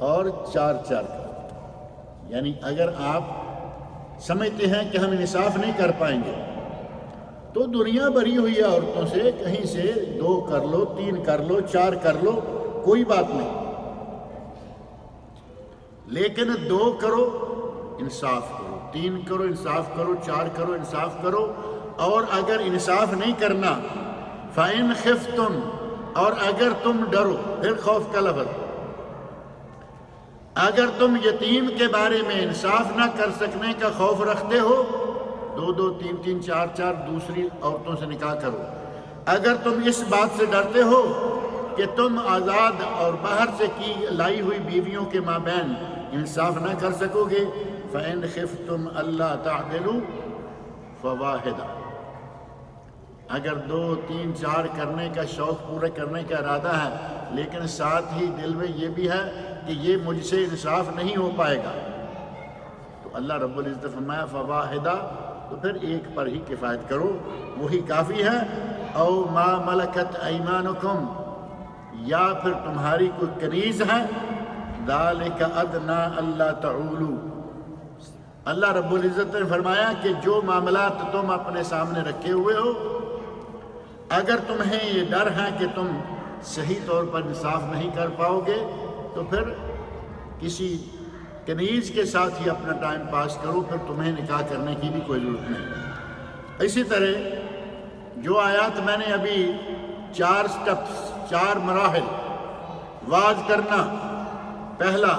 اور 4 کرو۔ یعنی اگر آپ سمجھتے ہیں کہ ہم انصاف نہیں کر پائیں گے تو دنیا بھری ہوئی ہے عورتوں سے، کہیں سے 2 کر لو، 3 کر لو، 4 کر لو، کوئی بات نہیں، لیکن 2 کرو انصاف کرو، 3 کرو انصاف کرو، 4 کرو انصاف کرو، اور اگر انصاف نہیں کرنا فَإِنْ خِفْتُمْ، اور اگر تم ڈرو، پھر خوف کا لفظ، اگر تم یتیم کے بارے میں انصاف نہ کر سکنے کا خوف رکھتے ہو، 2 3 4 دوسری عورتوں سے نکاح کرو۔ اگر تم اس بات سے ڈرتے ہو کہ تم آزاد اور باہر سے کی لائی ہوئی بیویوں کے مابین انصاف نہ کر سکو گے، فَإِنْ خِفْتُمْ أَلَّا تَعْدِلُوا فَوَاحِدَةً، اگر 2 3 4 کرنے کا شوق پورا کرنے کا ارادہ ہے لیکن ساتھ ہی دل میں یہ بھی ہے کہ یہ مجھ سے انصاف نہیں ہو پائے گا، تو اللہ رب العزت نے فرمایا فواحدہ، تو پھر ایک پر ہی کفایت کرو، وہی کافی ہے۔ او ما ملکت ایمانکم، یا پھر تمہاری کوئی کنیز ہے، ذالک ادنیٰ الا تعولوا، اللہ رب العزت نے فرمایا کہ جو معاملات تم اپنے سامنے رکھے ہوئے ہو، اگر تمہیں یہ ڈر ہے کہ تم صحیح طور پر انصاف نہیں کر پاؤ گے تو پھر کسی کنیز کے ساتھ ہی اپنا ٹائم پاس کرو، پھر تمہیں نکاح کرنے کی بھی کوئی ضرورت نہیں۔ اسی طرح جو آیات میں نے ابھی 4 سٹیپس، 4 مراحل، واز کرنا پہلا،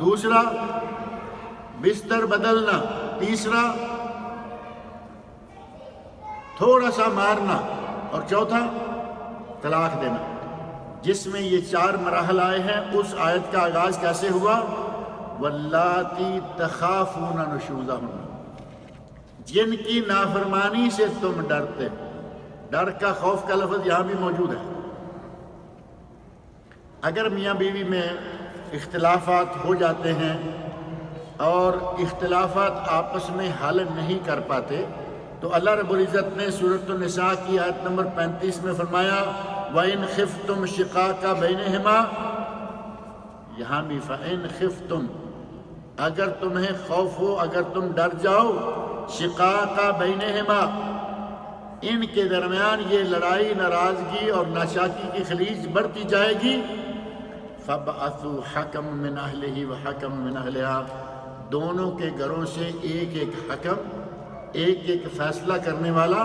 دوسرا بستر بدلنا، تیسرا تھوڑا سا مارنا، اور چوتھا طلاق دینا، جس میں یہ 4 مراحل آئے ہیں، اس آیت کا آغاز کیسے ہوا؟ وَاللَّاتِي تَخَافُونَ نُشُوزَهُنَّ، جن کی نافرمانی سے تم ڈرتے، ڈر کا، خوف کا لفظ یہاں بھی موجود ہے۔ اگر میاں بیوی میں اختلافات ہو جاتے ہیں اور اختلافات آپس میں حل نہیں کر پاتے تو اللہ رب العزت نے سورۃ النساء کی آیت نمبر 35 میں فرمایا وَإِنْ خِفْتُمْ شِقَاقَ بَيْنِهِمَا، یہاں بھی فَإِنْ خِفْتُمْ، اگر تمہیں خوف ہو، اگر تم ڈر جاؤ، شِقَاقَ بَيْنِهِمَا، ان کے درمیان یہ لڑائی، ناراضگی اور ناچاکی کی خلیج بڑھتی جائے گی، فَابْعَثُوا حَكَمًا مِّنْ أَهْلِهِ وَحَكَمًا مِّنْ أَهْلِهَا، دونوں کے گھروں سے ایک حکم، ایک فیصلہ کرنے والا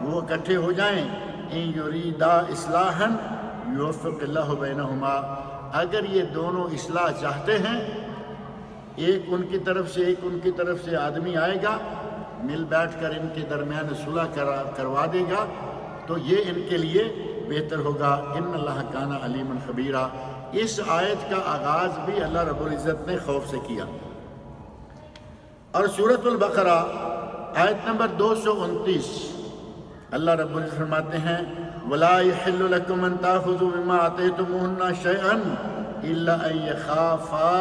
وہ اکٹھے ہو جائیں، ان یریدا اصلاحا یوفق اللہ بینہما، اگر یہ دونوں اصلاح چاہتے ہیں ایک ان کی طرف سے ایک ان کی طرف سے آدمی آئے گا، مل بیٹھ کر ان کے درمیان صلح کروا دے گا، تو یہ ان کے لیے بہتر ہوگا۔ ان اللہ کان علیما خبیرا۔ اس آیت کا آغاز بھی اللہ رب العزت نے خوف سے کیا۔ اور سورۃ البقرہ آیت نمبر 229 اللہ رب العزت فرماتے ہیں وَلَا يَحِلُّ لَكُمْ أَن تَأْخُذُوا مِمَّا آتَيْتُمُوهُنَّ شَيْئًا إِلَّا أَن يَخَافَا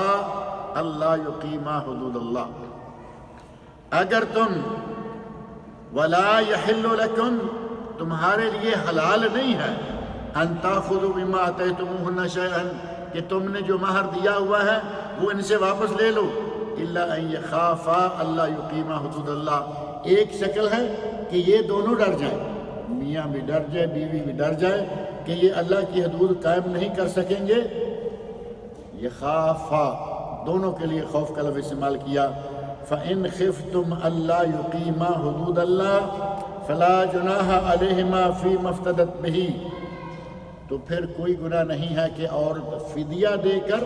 أَلَّا يُقِيمَا حُدُودَ اللَّهِ۔ اگر تم وَلَا يَحِلُّ لَكُمْ تمہارے لیے حلال نہیں ہے أَن تَأْخُذُوا مِمَّا آتَيْتُمُوهُنَّ شَيْئًا کہ تم نے جو مہر دیا ہوا ہے وہ ان سے واپس لے لو، إِلَّا أَن يَخَافَا أَلَّا يُقِيمَا حُدُودَ اللَّهِ۔ ایک شکل ہے کہ یہ دونوں ڈر جائیں، میاں بھی ڈر جائے بیوی بھی ڈر جائے کہ یہ اللہ کی حدود قائم نہیں کر سکیں گے۔ یخافا دونوں کے لیے خوف کا لفظ استعمال کیا۔ فَإِنْ خِفْتُمْ أَلَّا يُقِيمَا حُدُودَ اللَّهِ فَلَا جُنَاحَ عَلَيْهِمَا فِي مَا افْتَدَتْ بِهِ، تو پھر کوئی گناہ نہیں ہے کہ عورت فدیہ دے کر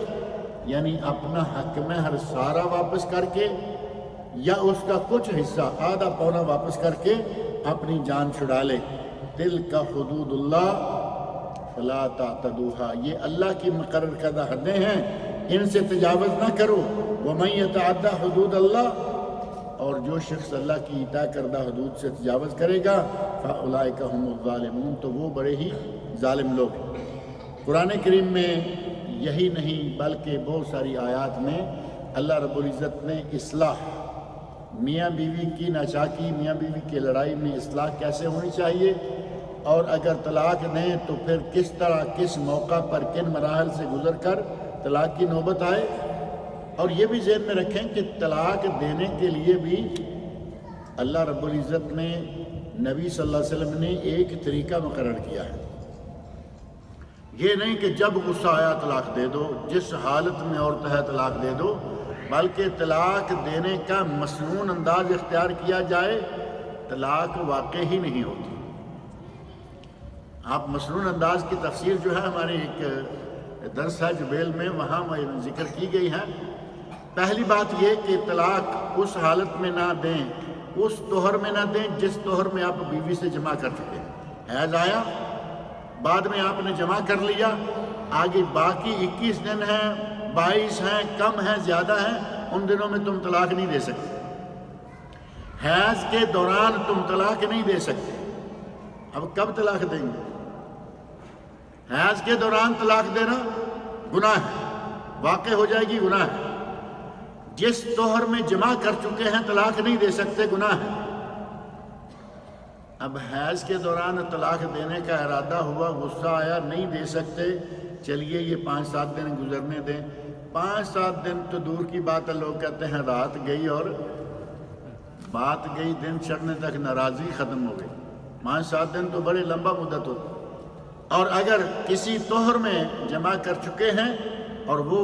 یعنی اپنا حق مہر سارا واپس کر کے یا اس کا کچھ حصہ آدھا پونا واپس کر کے اپنی جان چھڑا لے۔ تِلْکَ حُدُودُ اللَّهِ فَلَا تَعْتَدُوهَا، یہ اللہ کی مقرر کردہ حدیں ہیں، ان سے تجاوز نہ کرو۔ وَمَن يَتَعَدَّ حُدُودَ اللَّهِ، اور جو شخص اللہ کی اطاع کردہ حدود سے تجاوز کرے گا فَأُولَئِكَ هُمُ الظَّالِمُونَ، تو وہ بڑے ہی ظالم لوگ ہیں۔ قرآن کریم میں یہی نہیں بلکہ بہت ساری آیات میں اللہ رب العزت نے اصلاح، میاں بیوی کی ناچاکی، میاں بیوی کی لڑائی میں اصلاح کیسے ہونی چاہیے، اور اگر طلاق دیں تو پھر کس طرح کس موقع پر کن مراحل سے گزر کر طلاق کی نوبت آئے۔ اور یہ بھی ذہن میں رکھیں کہ طلاق دینے کے لیے بھی اللہ رب العزت نے نبی صلی اللہ علیہ وسلم نے ایک طریقہ مقرر کیا ہے۔ یہ نہیں کہ جب غصہ آیا طلاق دے دو، جس حالت میں عورت ہے طلاق دے دو، بلکہ طلاق دینے کا مسنون انداز اختیار کیا جائے، طلاق واقع ہی نہیں ہوتی۔ آپ مسنون انداز کی تفسیر جو ہے ہمارے ایک درس ہے جبیل میں، وہاں ذکر کی گئی ہے۔ پہلی بات یہ کہ طلاق اس حالت میں نہ دیں، اس طہر میں نہ دیں جس طہر میں آپ بیوی سے جمع کر چکے ہیں۔ حیض آیا، بعد میں آپ نے جمع کر لیا، آگے باقی 21 دن ہیں، 22 ہیں، کم ہیں، زیادہ ہیں، ان دنوں میں تم طلاق نہیں دے سکتے۔ حیض کے دوران تم طلاق نہیں دے سکتے۔ اب کب طلاق دیں گے؟ حیض کے دوران طلاق دینا گناہ ہے، واقع ہو جائے گی، گناہ ہے۔ جس طہر میں جمع کر چکے ہیں طلاق نہیں دے سکتے، گناہ ہے۔ اب حیض کے دوران طلاق دینے کا ارادہ ہوا، غصہ آیا، نہیں دے سکتے، چلیے یہ 5-7 دن گزرنے دیں۔ 5-7 دن تو دور کی بات ہے، لوگ کہتے ہیں رات گئی اور بات گئی، دن چڑھنے تک ناراضی ختم ہو گئی۔ 5-7 دن تو بڑے لمبا مدت ہوتی۔ اور اگر کسی طہر میں جمع کر چکے ہیں اور وہ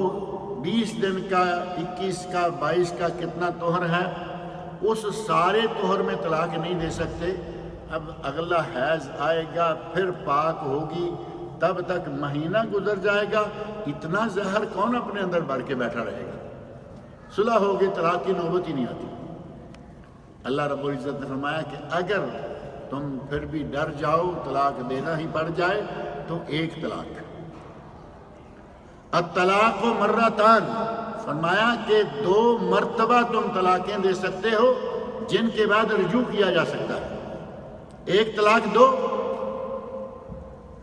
20 دن کا، 21 کا، 22 کا کتنا طہر ہے، اس سارے طہر میں طلاق نہیں دے سکتے۔ اب اگلا حیض آئے گا، پھر پاک ہوگی، تب تک مہینہ گزر جائے گا، اتنا زہر کون اپنے اندر بھر کے بیٹھا رہے گا؟ صلح ہوگی، طلاق کی نوبت ہی نہیں آتی۔ اللہ رب العزت نے فرمایا کہ اگر تم پھر بھی ڈر جاؤ، طلاق دینا ہی پڑ جائے، تو ایک طلاق۔ الطلاق مرتان، فرمایا کہ 2 مرتبہ تم طلاقیں دے سکتے ہو جن کے بعد رجوع کیا جا سکتا ہے۔ ایک طلاق دو،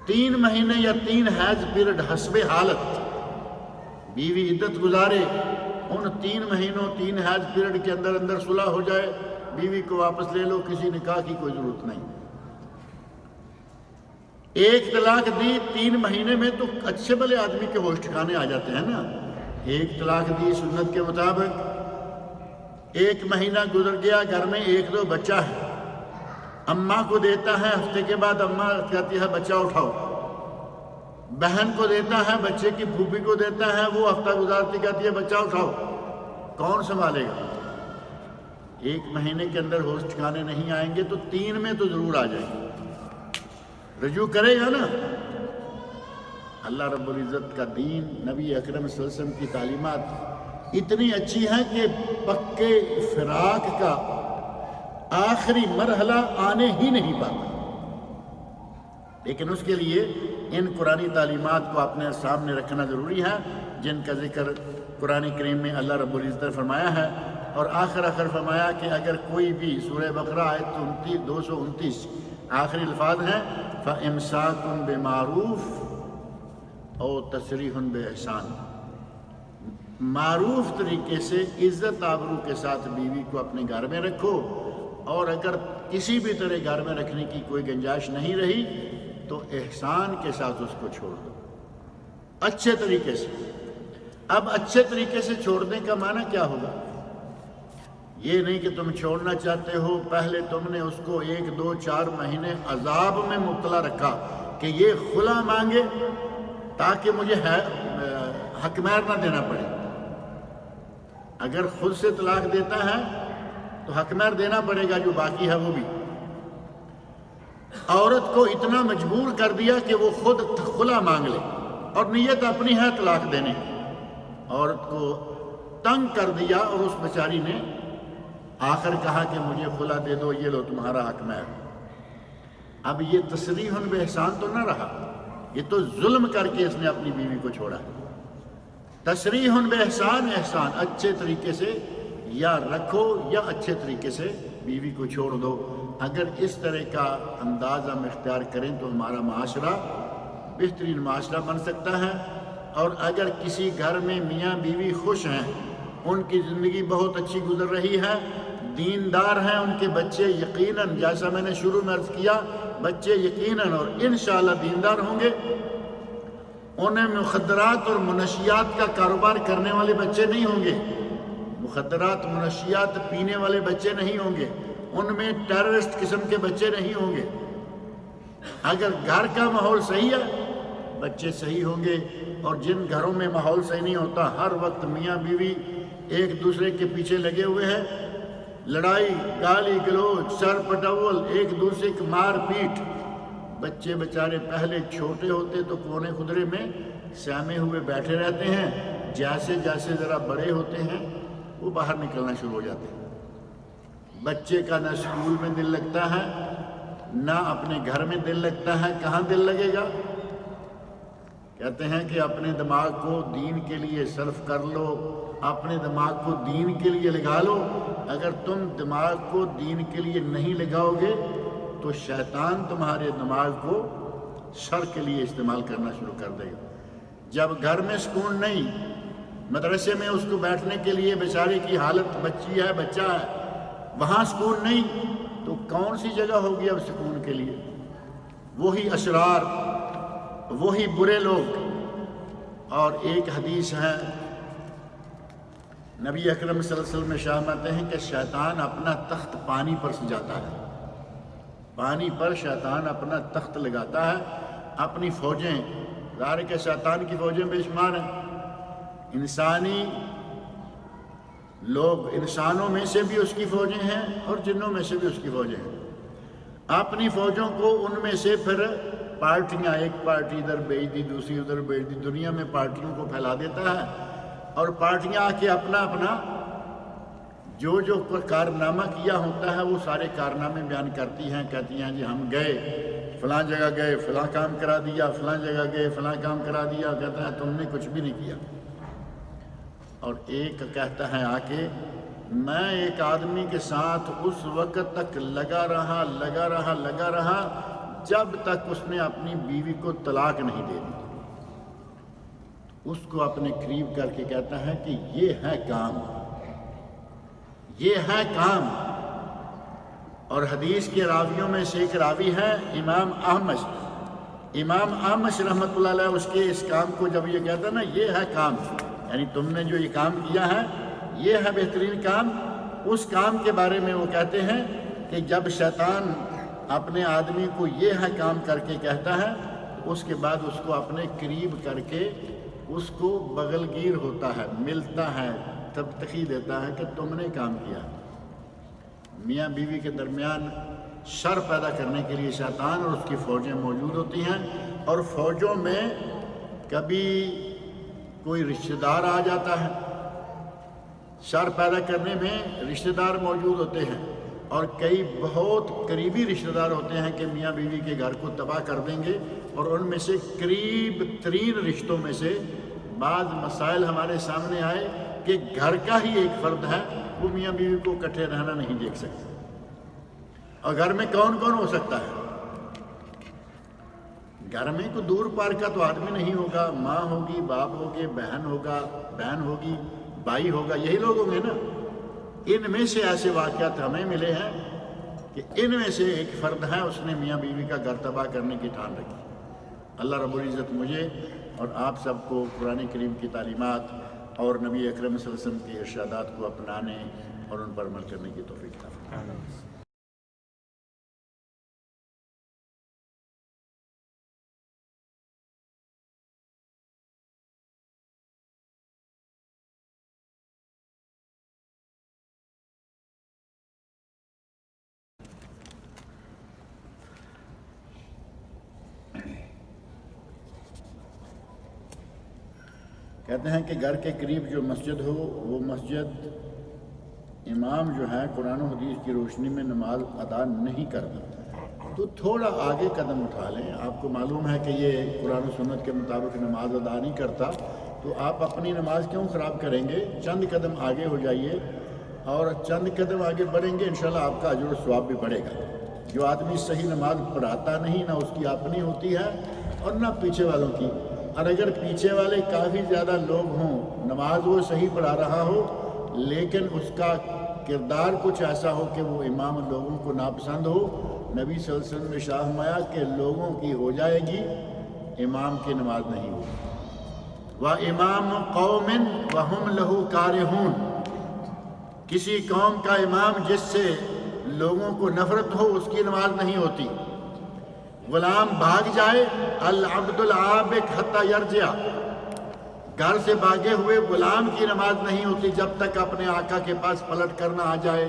3 مہینے یا 3 حیض پیریڈ حسب حالت، بیوی عدت گزارے، ان 3 مہینوں 3 حیض پیریڈ کے اندر اندر صلح ہو جائے، بیوی کو واپس لے لو، کسی نکاح کی کوئی ضرورت نہیں۔ ایک طلاق دی 3 مہینے میں تو اچھے بھلے آدمی کے ہوش ٹھکانے آ جاتے ہیں نا۔ ایک طلاق دی سنت کے مطابق، 1 مہینہ گزر گیا، گھر میں 1-2 بچہ ہے، اماں کو دیتا ہے، ہفتے کے بعد اماں کہتی ہے بچہ اٹھاؤ، بہن کو دیتا ہے، بچے کی پھوپھی کو دیتا ہے، وہ ہفتہ گزارتی کہتی ہے بچہ اٹھاؤ، کون سنبھالے گا؟ 1 مہینے کے اندر ہوش ٹھکانے نہیں آئیں گے تو 3 میں تو ضرور آ جائیں گے، رجوع کرے گا نا۔ اللہ رب العزت کا دین، نبی اکرم صلی اللہ علیہ وسلم کی تعلیمات اتنی اچھی ہیں کہ پکے فراق کا آخری مرحلہ آنے ہی نہیں پاتا۔ لیکن اس کے لیے ان قرآنی تعلیمات کو اپنے سامنے رکھنا ضروری ہے، جن کا ذکر قرآن کریم میں اللہ رب العزت نے فرمایا ہے، اور آخر فرمایا کہ اگر کوئی بھی سورہ بقرہ آیت 229 آخری الفاظ ہیں فَإِمْسَاكٌ بِمَعْرُوفٍ اور تسریح بِإِحْسَان، معروف طریقے سے عزت آبرو کے ساتھ بیوی کو اپنے گھر میں رکھو، اور اگر کسی بھی طرح گھر میں رکھنے کی کوئی گنجائش نہیں رہی تو احسان کے ساتھ اس کو چھوڑ دو، اچھے طریقے سے۔ اب اچھے طریقے سے چھوڑنے کا معنی کیا ہوگا؟ یہ نہیں کہ تم چھوڑنا چاہتے ہو، پہلے تم نے اس کو 1 2 4 مہینے عذاب میں مبتلا رکھا کہ یہ خلا مانگے تاکہ مجھے حق مہر نہ دینا پڑے۔ اگر خود سے طلاق دیتا ہے تو حق مہر دینا پڑے گا، جو باقی ہے وہ بھی۔ عورت کو اتنا مجبور کر دیا کہ وہ خود خلا مانگ لے، اور نیت اپنی ہے طلاق دینے کی۔ عورت کو تنگ کر دیا اور اس بیچاری نے آخر کہا کہ مجھے خلا دے دو، یہ لو تمہارا حق مہر۔ اب یہ تسریح بإحسان تو نہ رہا، یہ تو ظلم کر کے اس نے اپنی بیوی کو چھوڑا۔ تسریح بإحسان، احسان اچھے طریقے سے یا رکھو یا اچھے طریقے سے بیوی کو چھوڑ دو۔ اگر اس طرح کا انداز ہم اختیار کریں تو ہمارا معاشرہ بہترین معاشرہ بن سکتا ہے۔ اور اگر کسی گھر میں میاں بیوی خوش ہیں، ان کی زندگی بہت اچھی گزر رہی ہے، دیندار ہیں، ان کے بچے یقیناً، جیسا میں نے شروع میں عرض کیا، بچے یقیناً اور انشاءاللہ دیندار ہوں گے، انہیں مخدرات اور منشیات کا کاروبار کرنے والے بچے نہیں ہوں گے، مخدرات منشیات پینے والے بچے نہیں ہوں گے، ان میں ٹیررسٹ قسم کے بچے نہیں ہوں گے۔ اگر گھر کا ماحول صحیح ہے بچے صحیح ہوں گے، اور جن گھروں میں ماحول صحیح نہیں ہوتا، ہر وقت میاں بیوی ایک دوسرے کے پیچھے لگے ہوئے ہیں، لڑائی گالی گلوچ سر پٹول، ایک دوسرے کی مار پیٹ، بچے بیچارے پہلے چھوٹے ہوتے تو کونے خدرے میں سہمے ہوئے بیٹھے رہتے ہیں، جیسے جیسے ذرا بڑے ہوتے ہیں وہ باہر نکلنا شروع ہو جاتے ہیں۔ بچے کا نہ اسکول میں دل لگتا ہے نہ اپنے گھر میں دل لگتا ہے، کہاں دل لگے گا؟ کہتے ہیں کہ اپنے دماغ کو دین کے لیے صرف کر لو، اپنے دماغ کو دین کے لیے لگا لو۔ اگر تم دماغ کو دین کے لیے نہیں لگاؤ گے تو شیطان تمہارے دماغ کو شر کے لیے استعمال کرنا شروع کر دے گا۔ جب گھر میں سکون نہیں، مدرسے میں اس کو بیٹھنے کے لیے بیچارے کی حالت، بچی ہے بچہ ہے، وہاں سکون نہیں، تو کون سی جگہ ہوگی اب سکون کے لیے؟ وہی اشرار، وہی برے لوگ۔ اور ایک حدیث ہے، نبی اکرم صلی اللہ علیہ وسلم فرماتے ہیں کہ شیطان اپنا تخت پانی پر سجاتا ہے، پانی پر شیطان اپنا تخت لگاتا ہے، اپنی فوجیں، ظاہر کہ شیطان کی فوجیں بے شمار ہیں، انسانی لوگ، انسانوں میں سے بھی اس کی فوجیں ہیں اور جنوں میں سے بھی اس کی فوجیں ہیں۔ اپنی فوجوں کو ان میں سے پھر پارٹیاں، ایک پارٹی ادھر بھیج دی، دوسری ادھر بھیج دی، دنیا میں پارٹیوں کو پھیلا دیتا ہے، اور پارٹیاں آ کے اپنا جو کارنامہ کیا ہوتا ہے وہ سارے کارنامے بیان کرتی ہیں، کہتی ہیں جی ہم گئے فلاں جگہ، گئے فلاں کام کرا دیا، فلاں جگہ گئے فلاں کام کرا دیا، کہتا ہے تم نے کچھ بھی نہیں کیا۔ اور ایک کہتا ہے آ کے میں ایک آدمی کے ساتھ اس وقت تک لگا رہا جب تک اس نے اپنی بیوی کو طلاق نہیں دے دی۔ اس کو اپنے قریب کر کے کہتا ہے کہ یہ ہے کام، یہ ہے کام۔ اور حدیث کے راویوں میں سے ایک راوی ہے امام احمد رحمۃ اللہ علیہ، اس کے اس کام کو جب یہ کہتا ہے نا یہ ہے کام، یعنی تم نے جو یہ کام کیا ہے یہ ہے بہترین کام، اس کام کے بارے میں وہ کہتے ہیں کہ جب شیطان اپنے آدمی کو یہ ہے کام کر کے کہتا ہے، اس کے بعد اس کو اپنے قریب کر کے اس کو بغل گیر ہوتا ہے، ملتا ہے، تبتخی دیتا ہے کہ تم نے کام کیا۔ میاں بیوی کے درمیان شر پیدا کرنے کے لیے شیطان اور اس کی فوجیں موجود ہوتی ہیں، اور فوجوں میں کبھی کوئی رشتہ دار آ جاتا ہے، سر پیدا کرنے میں رشتہ دار موجود ہوتے ہیں، اور کئی بہت قریبی رشتہ دار ہوتے ہیں کہ میاں بیوی کے گھر کو تباہ کر دیں گے، اور ان میں سے قریب ترین رشتوں میں سے بعض مسائل ہمارے سامنے آئے کہ گھر کا ہی ایک فرد ہے، وہ میاں بیوی کو اکٹھے رہنا نہیں دیکھ سکتے۔ اور گھر میں کون کون ہو سکتا ہے؟ گھر میں کوئی دور پار کا تو آدمی نہیں ہوگا، ماں ہوگی، باپ ہوگے، بہن ہوگی، بھائی ہوگا، یہی لوگ ہوں گے نا۔ ان میں سے ایسے واقعات ہمیں ملے ہیں کہ ان میں سے ایک فرد ہے، اس نے میاں بیوی کا گھر تباہ کرنے کی ٹھان رکھی۔ اللہ رب العزت مجھے اور آپ سب کو قرآن کریم کی تعلیمات اور نبی اکرم صلی اللہ علیہ وسلم کے ارشادات کو اپنانے اور ان پر عمل کرنے کی توفیق عطا فرمائے۔ کہتے ہیں کہ گھر کے قریب جو مسجد ہو، وہ مسجد امام جو ہے قرآن و حدیث کی روشنی میں نماز ادا نہیں کرتا، تو تھوڑا آگے قدم اٹھا لیں۔ آپ کو معلوم ہے کہ یہ قرآن و سنت کے مطابق نماز ادا نہیں کرتا، تو آپ اپنی نماز کیوں خراب کریں گے؟ چند قدم آگے ہو جائیے، اور چند قدم آگے بڑھیں گے انشاءاللہ آپ کا اجر و ثواب بھی بڑھے گا۔ جو آدمی صحیح نماز پڑھاتا نہیں، نہ اس کی اپنی ہوتی ہے اور نہ پیچھے والوں کی، اور اگر پیچھے والے کافی زیادہ لوگ ہوں، نماز وہ صحیح پڑھا رہا ہو لیکن اس کا کردار کچھ ایسا ہو کہ وہ امام لوگوں کو ناپسند ہو، نبی صلی اللہ علیہ وسلم نے ارشاد فرمایا کہ لوگوں کی ہو جائے گی، امام کی نماز نہیں ہوگی۔ وَإِمَامُ قَوْمٍ وَهُمْ لَهُ كَارِهُونَ، کسی قوم کا امام جس سے لوگوں کو نفرت ہو، اس کی نماز نہیں ہوتی۔ غلام بھاگ جائے، العبد العابق حتی یرجع، گھر سے بھاگے ہوئے غلام کی نماز نہیں ہوتی جب تک اپنے آقا کے پاس پلٹ کر نہ آ جائے۔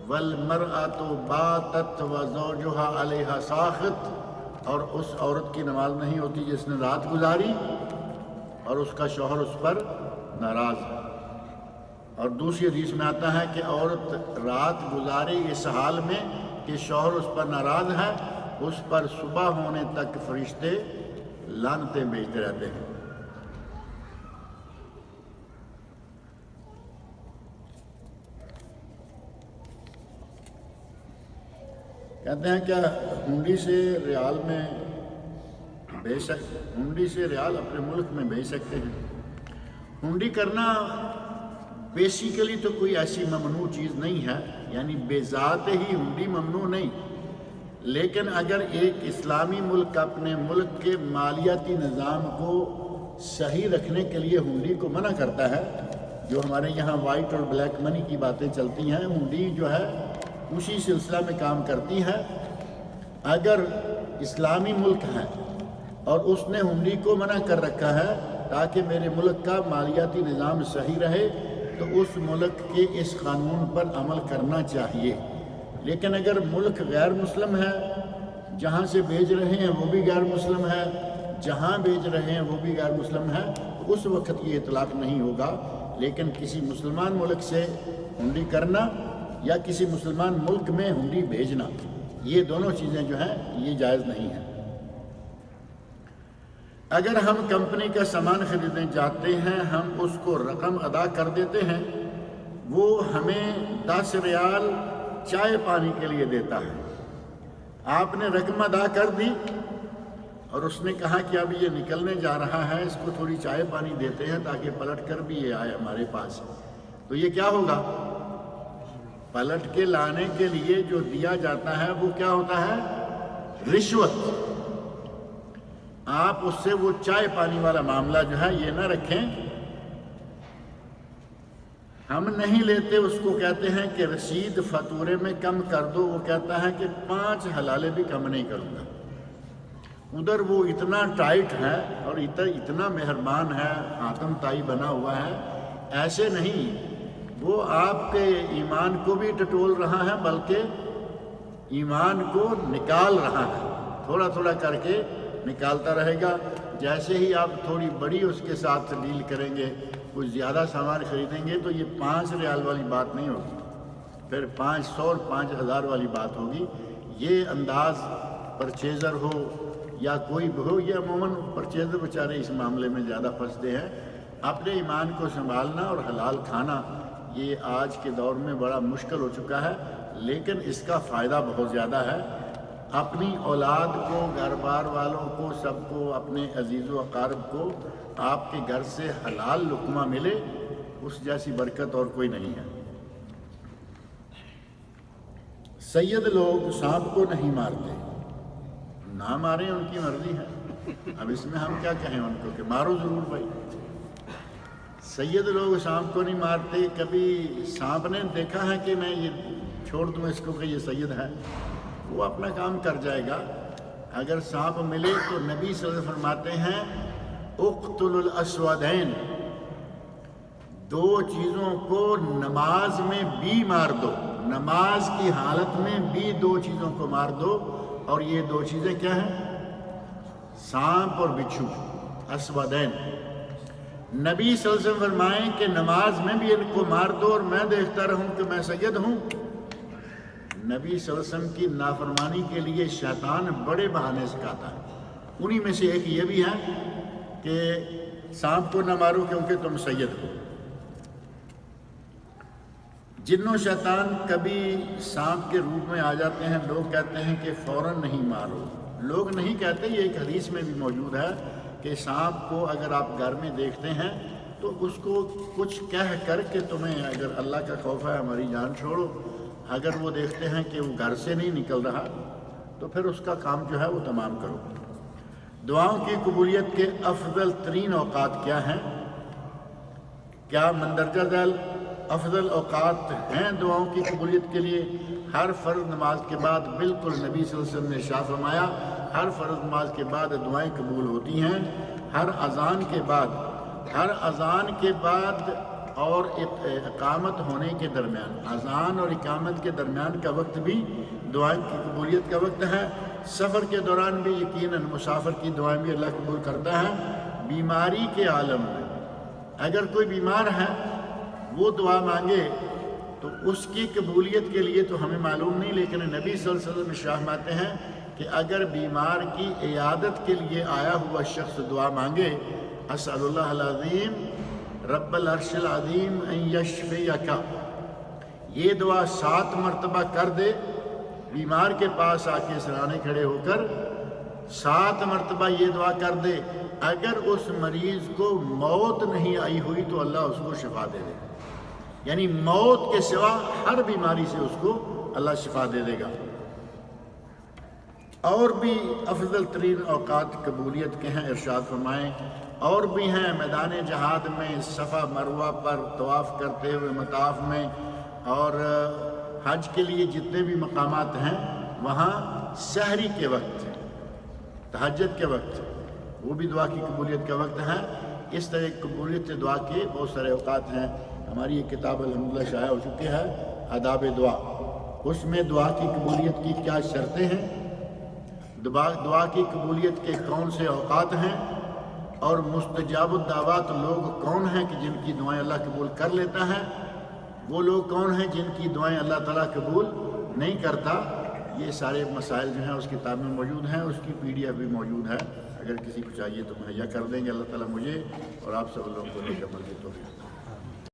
والمرأة باتت وزوجها علیہا ساخط، اور اس عورت کی نماز نہیں ہوتی جس نے رات گزاری اور اس کا شوہر اس پر ناراض ہے۔ اور دوسری حدیث میں آتا ہے کہ عورت رات گزارے اس حال میں کہ شوہر اس پر ناراض ہے، اس پر صبح ہونے تک فرشتے لعنتیں بھیجتے رہتے ہیں۔ کہتے ہیں کیا ہنڈی سے ریال اپنے ملک میں بھیج سکتے ہیں؟ ہنڈی کرنا بیسیکلی تو کوئی ایسی ممنوع چیز نہیں ہے، یعنی بے ذات ہی ہنڈی ممنوع نہیں، لیکن اگر ایک اسلامی ملک اپنے ملک کے مالیاتی نظام کو صحیح رکھنے کے لیے ہنڈی کو منع کرتا ہے، جو ہمارے یہاں وائٹ اور بلیک منی کی باتیں چلتی ہیں، ہنڈی جو ہے اسی سلسلہ میں کام کرتی ہے۔ اگر اسلامی ملک ہے اور اس نے ہنڈی کو منع کر رکھا ہے تاکہ میرے ملک کا مالیاتی نظام صحیح رہے، تو اس ملک کے اس قانون پر عمل کرنا چاہیے۔ لیکن اگر ملک غیر مسلم ہے، جہاں سے بھیج رہے ہیں وہ بھی غیر مسلم ہے، جہاں بھیج رہے ہیں وہ بھی غیر مسلم ہے، تو اس وقت یہ اطلاق نہیں ہوگا۔ لیکن کسی مسلمان ملک سے ہنڈی کرنا یا کسی مسلمان ملک میں ہنڈی بھیجنا، یہ دونوں چیزیں جو ہیں یہ جائز نہیں ہیں۔ اگر ہم کمپنی کا سامان خریدنے جاتے ہیں، ہم اس کو رقم ادا کر دیتے ہیں، وہ ہمیں 10 ریال چائے پانی کے لیے دیتا ہے۔ آپ نے رقم ادا کر دی اور اس نے کہا کہ اب یہ نکلنے جا رہا ہے، اس کو تھوڑی چائے پانی دیتے ہیں تاکہ پلٹ کر بھی یہ آئے ہمارے پاس، تو یہ کیا ہوگا؟ پلٹ کے لانے کے لیے جو دیا جاتا ہے وہ کیا ہوتا ہے؟ رشوت۔ آپ اس سے وہ چائے پانی والا معاملہ جو ہے یہ نہ رکھیں۔ ہم نہیں لیتے، اس کو کہتے ہیں کہ رسید فاتورے میں کم کر دو، وہ کہتا ہے کہ 5 حلالے بھی کم نہیں کروں گا۔ ادھر وہ اتنا ٹائٹ ہے اور اتنا مہربان ہے، آتم تائی بنا ہوا ہے، ایسے نہیں، وہ آپ کے ایمان کو بھی ٹٹول رہا ہے بلکہ ایمان کو نکال رہا ہے، تھوڑا تھوڑا کر کے نکالتا رہے گا۔ جیسے ہی آپ تھوڑی بڑی اس کے ساتھ ڈیل کریں گے کچھ زیادہ سامان خریدیں گے تو یہ 5 ریال والی بات نہیں ہوگی، پھر 500 اور 5000 والی بات ہوگی۔ یہ انداز پرچیزر ہو یا کوئی بھی ہو، یہ عموماً پرچیزر بیچارے اس معاملے میں زیادہ پھنستے ہیں۔ اپنے ایمان کو سنبھالنا اور حلال کھانا یہ آج کے دور میں بڑا مشکل ہو چکا ہے، لیکن اس کا فائدہ بہت زیادہ ہے۔ اپنی اولاد کو، گھر بار والوں کو، سب کو، اپنے عزیز و اقارب کو آپ کے گھر سے حلال لقمہ ملے، اس جیسی برکت اور کوئی نہیں ہے۔ سید لوگ سانپ کو نہیں مارتے، نہ ماریں، ان کی مرضی ہے۔ اب اس میں ہم کیا کہیں ان کو کہ مارو ضرور بھائی۔ سید لوگ سانپ کو نہیں مارتے۔ کبھی سانپ نے دیکھا ہے کہ میں یہ چھوڑ دوں اس کو کہ یہ سید ہے؟ وہ اپنا کام کر جائے گا۔ اگر سانپ ملے تو نبی صلی اللہ علیہ وسلم فرماتے ہیں اقتلوا الاسودین، 2 چیزوں کو نماز میں بھی مار دو، نماز کی حالت میں بھی 2 چیزوں کو مار دو۔ اور یہ 2 چیزیں کیا ہیں؟ سانپ اور بچھو، اسودین۔ نبی صلی اللہ علیہ وسلم فرمائیں کہ نماز میں بھی ان کو مار دو اور میں دیکھتا رہوں کہ میں سید ہوں۔ نبی صلی اللہ علیہ وسلم کی نافرمانی کے لیے شیطان بڑے بہانے سکھاتا ہے، انہی میں سے ایک یہ بھی ہے کہ سانپ کو نہ مارو کیونکہ تم سید ہو۔ جن و شیطان کبھی سانپ کے روپ میں آ جاتے ہیں، لوگ کہتے ہیں کہ فوراً نہیں مارو۔ لوگ نہیں کہتے، یہ ایک حدیث میں بھی موجود ہے کہ سانپ کو اگر آپ گھر میں دیکھتے ہیں تو اس کو کچھ کہہ کر کہ تمہیں اگر اللہ کا خوف ہے ہماری جان چھوڑو، اگر وہ دیکھتے ہیں کہ وہ گھر سے نہیں نکل رہا تو پھر اس کا کام جو ہے وہ تمام کرو۔ دعاؤں کی قبولیت کے افضل ترین اوقات کیا ہیں؟ کیا مندرجہ ذیل افضل اوقات ہیں دعاؤں کی قبولیت کے لیے؟ ہر فرض نماز کے بعد بالکل نبی صلی اللہ علیہ وسلم نے ارشاد فرمایا ہر فرض نماز کے بعد دعائیں قبول ہوتی ہیں۔ ہر اذان کے بعد اور اقامت ہونے کے درمیان، اذان اور اقامت کے درمیان کا وقت بھی دعائیں کی قبولیت کا وقت ہے۔ سفر کے دوران بھی یقیناً مسافر کی دعائیں بھی اللہ قبول کرتا ہے۔ بیماری کے عالم میں اگر کوئی بیمار ہے وہ دعا مانگے تو اس کی قبولیت کے لیے تو ہمیں معلوم نہیں، لیکن نبی صلی اللہ علیہ وسلم ارشاد فرماتے ہیں کہ اگر بیمار کی عیادت کے لیے آیا ہوا شخص دعا مانگے اسأل اللہ العظیم رب العرش العظیم ان یشفیک، یہ دعا 7 مرتبہ کر دے، بیمار کے پاس آ کے سرانے کھڑے ہو کر 7 مرتبہ یہ دعا کر دے، اگر اس مریض کو موت نہیں آئی ہوئی تو اللہ اس کو شفا دے دے، یعنی موت کے سوا ہر بیماری سے اس کو اللہ شفا دے دے گا۔ اور بھی افضل ترین اوقات قبولیت کے ہیں، ارشاد فرمائیں اور بھی ہیں میدان جہاد میں، صفا مروہ پر طواف کرتے ہوئے مطاف میں، اور حج کے لیے جتنے بھی مقامات ہیں وہاں سحری کے وقت، تہجد کے وقت، وہ بھی دعا کی قبولیت کا وقت ہے۔ اس طرح قبولیت دعا کے بہت سارے اوقات ہیں۔ ہماری یہ کتاب الحمدللہ شائع ہو چکی ہے آداب دعا، اس میں دعا کی قبولیت کی کیا شرطیں ہیں، دعا کی قبولیت کے کون سے اوقات ہیں، اور مستجاب الدعوات لوگ کون ہیں کہ جن کی دعائیں اللہ قبول کر لیتا ہے، وہ لوگ کون ہیں جن کی دعائیں اللہ تعالیٰ قبول نہیں کرتا۔ یہ سارے مسائل جو ہیں اس کتاب میں موجود ہیں، اس کی PDF بھی موجود ہے، اگر کسی کو چاہیے تو مہیا کر دیں گے۔ اللہ تعالیٰ مجھے اور آپ سب لوگوں کو نیک عمل کی توفیق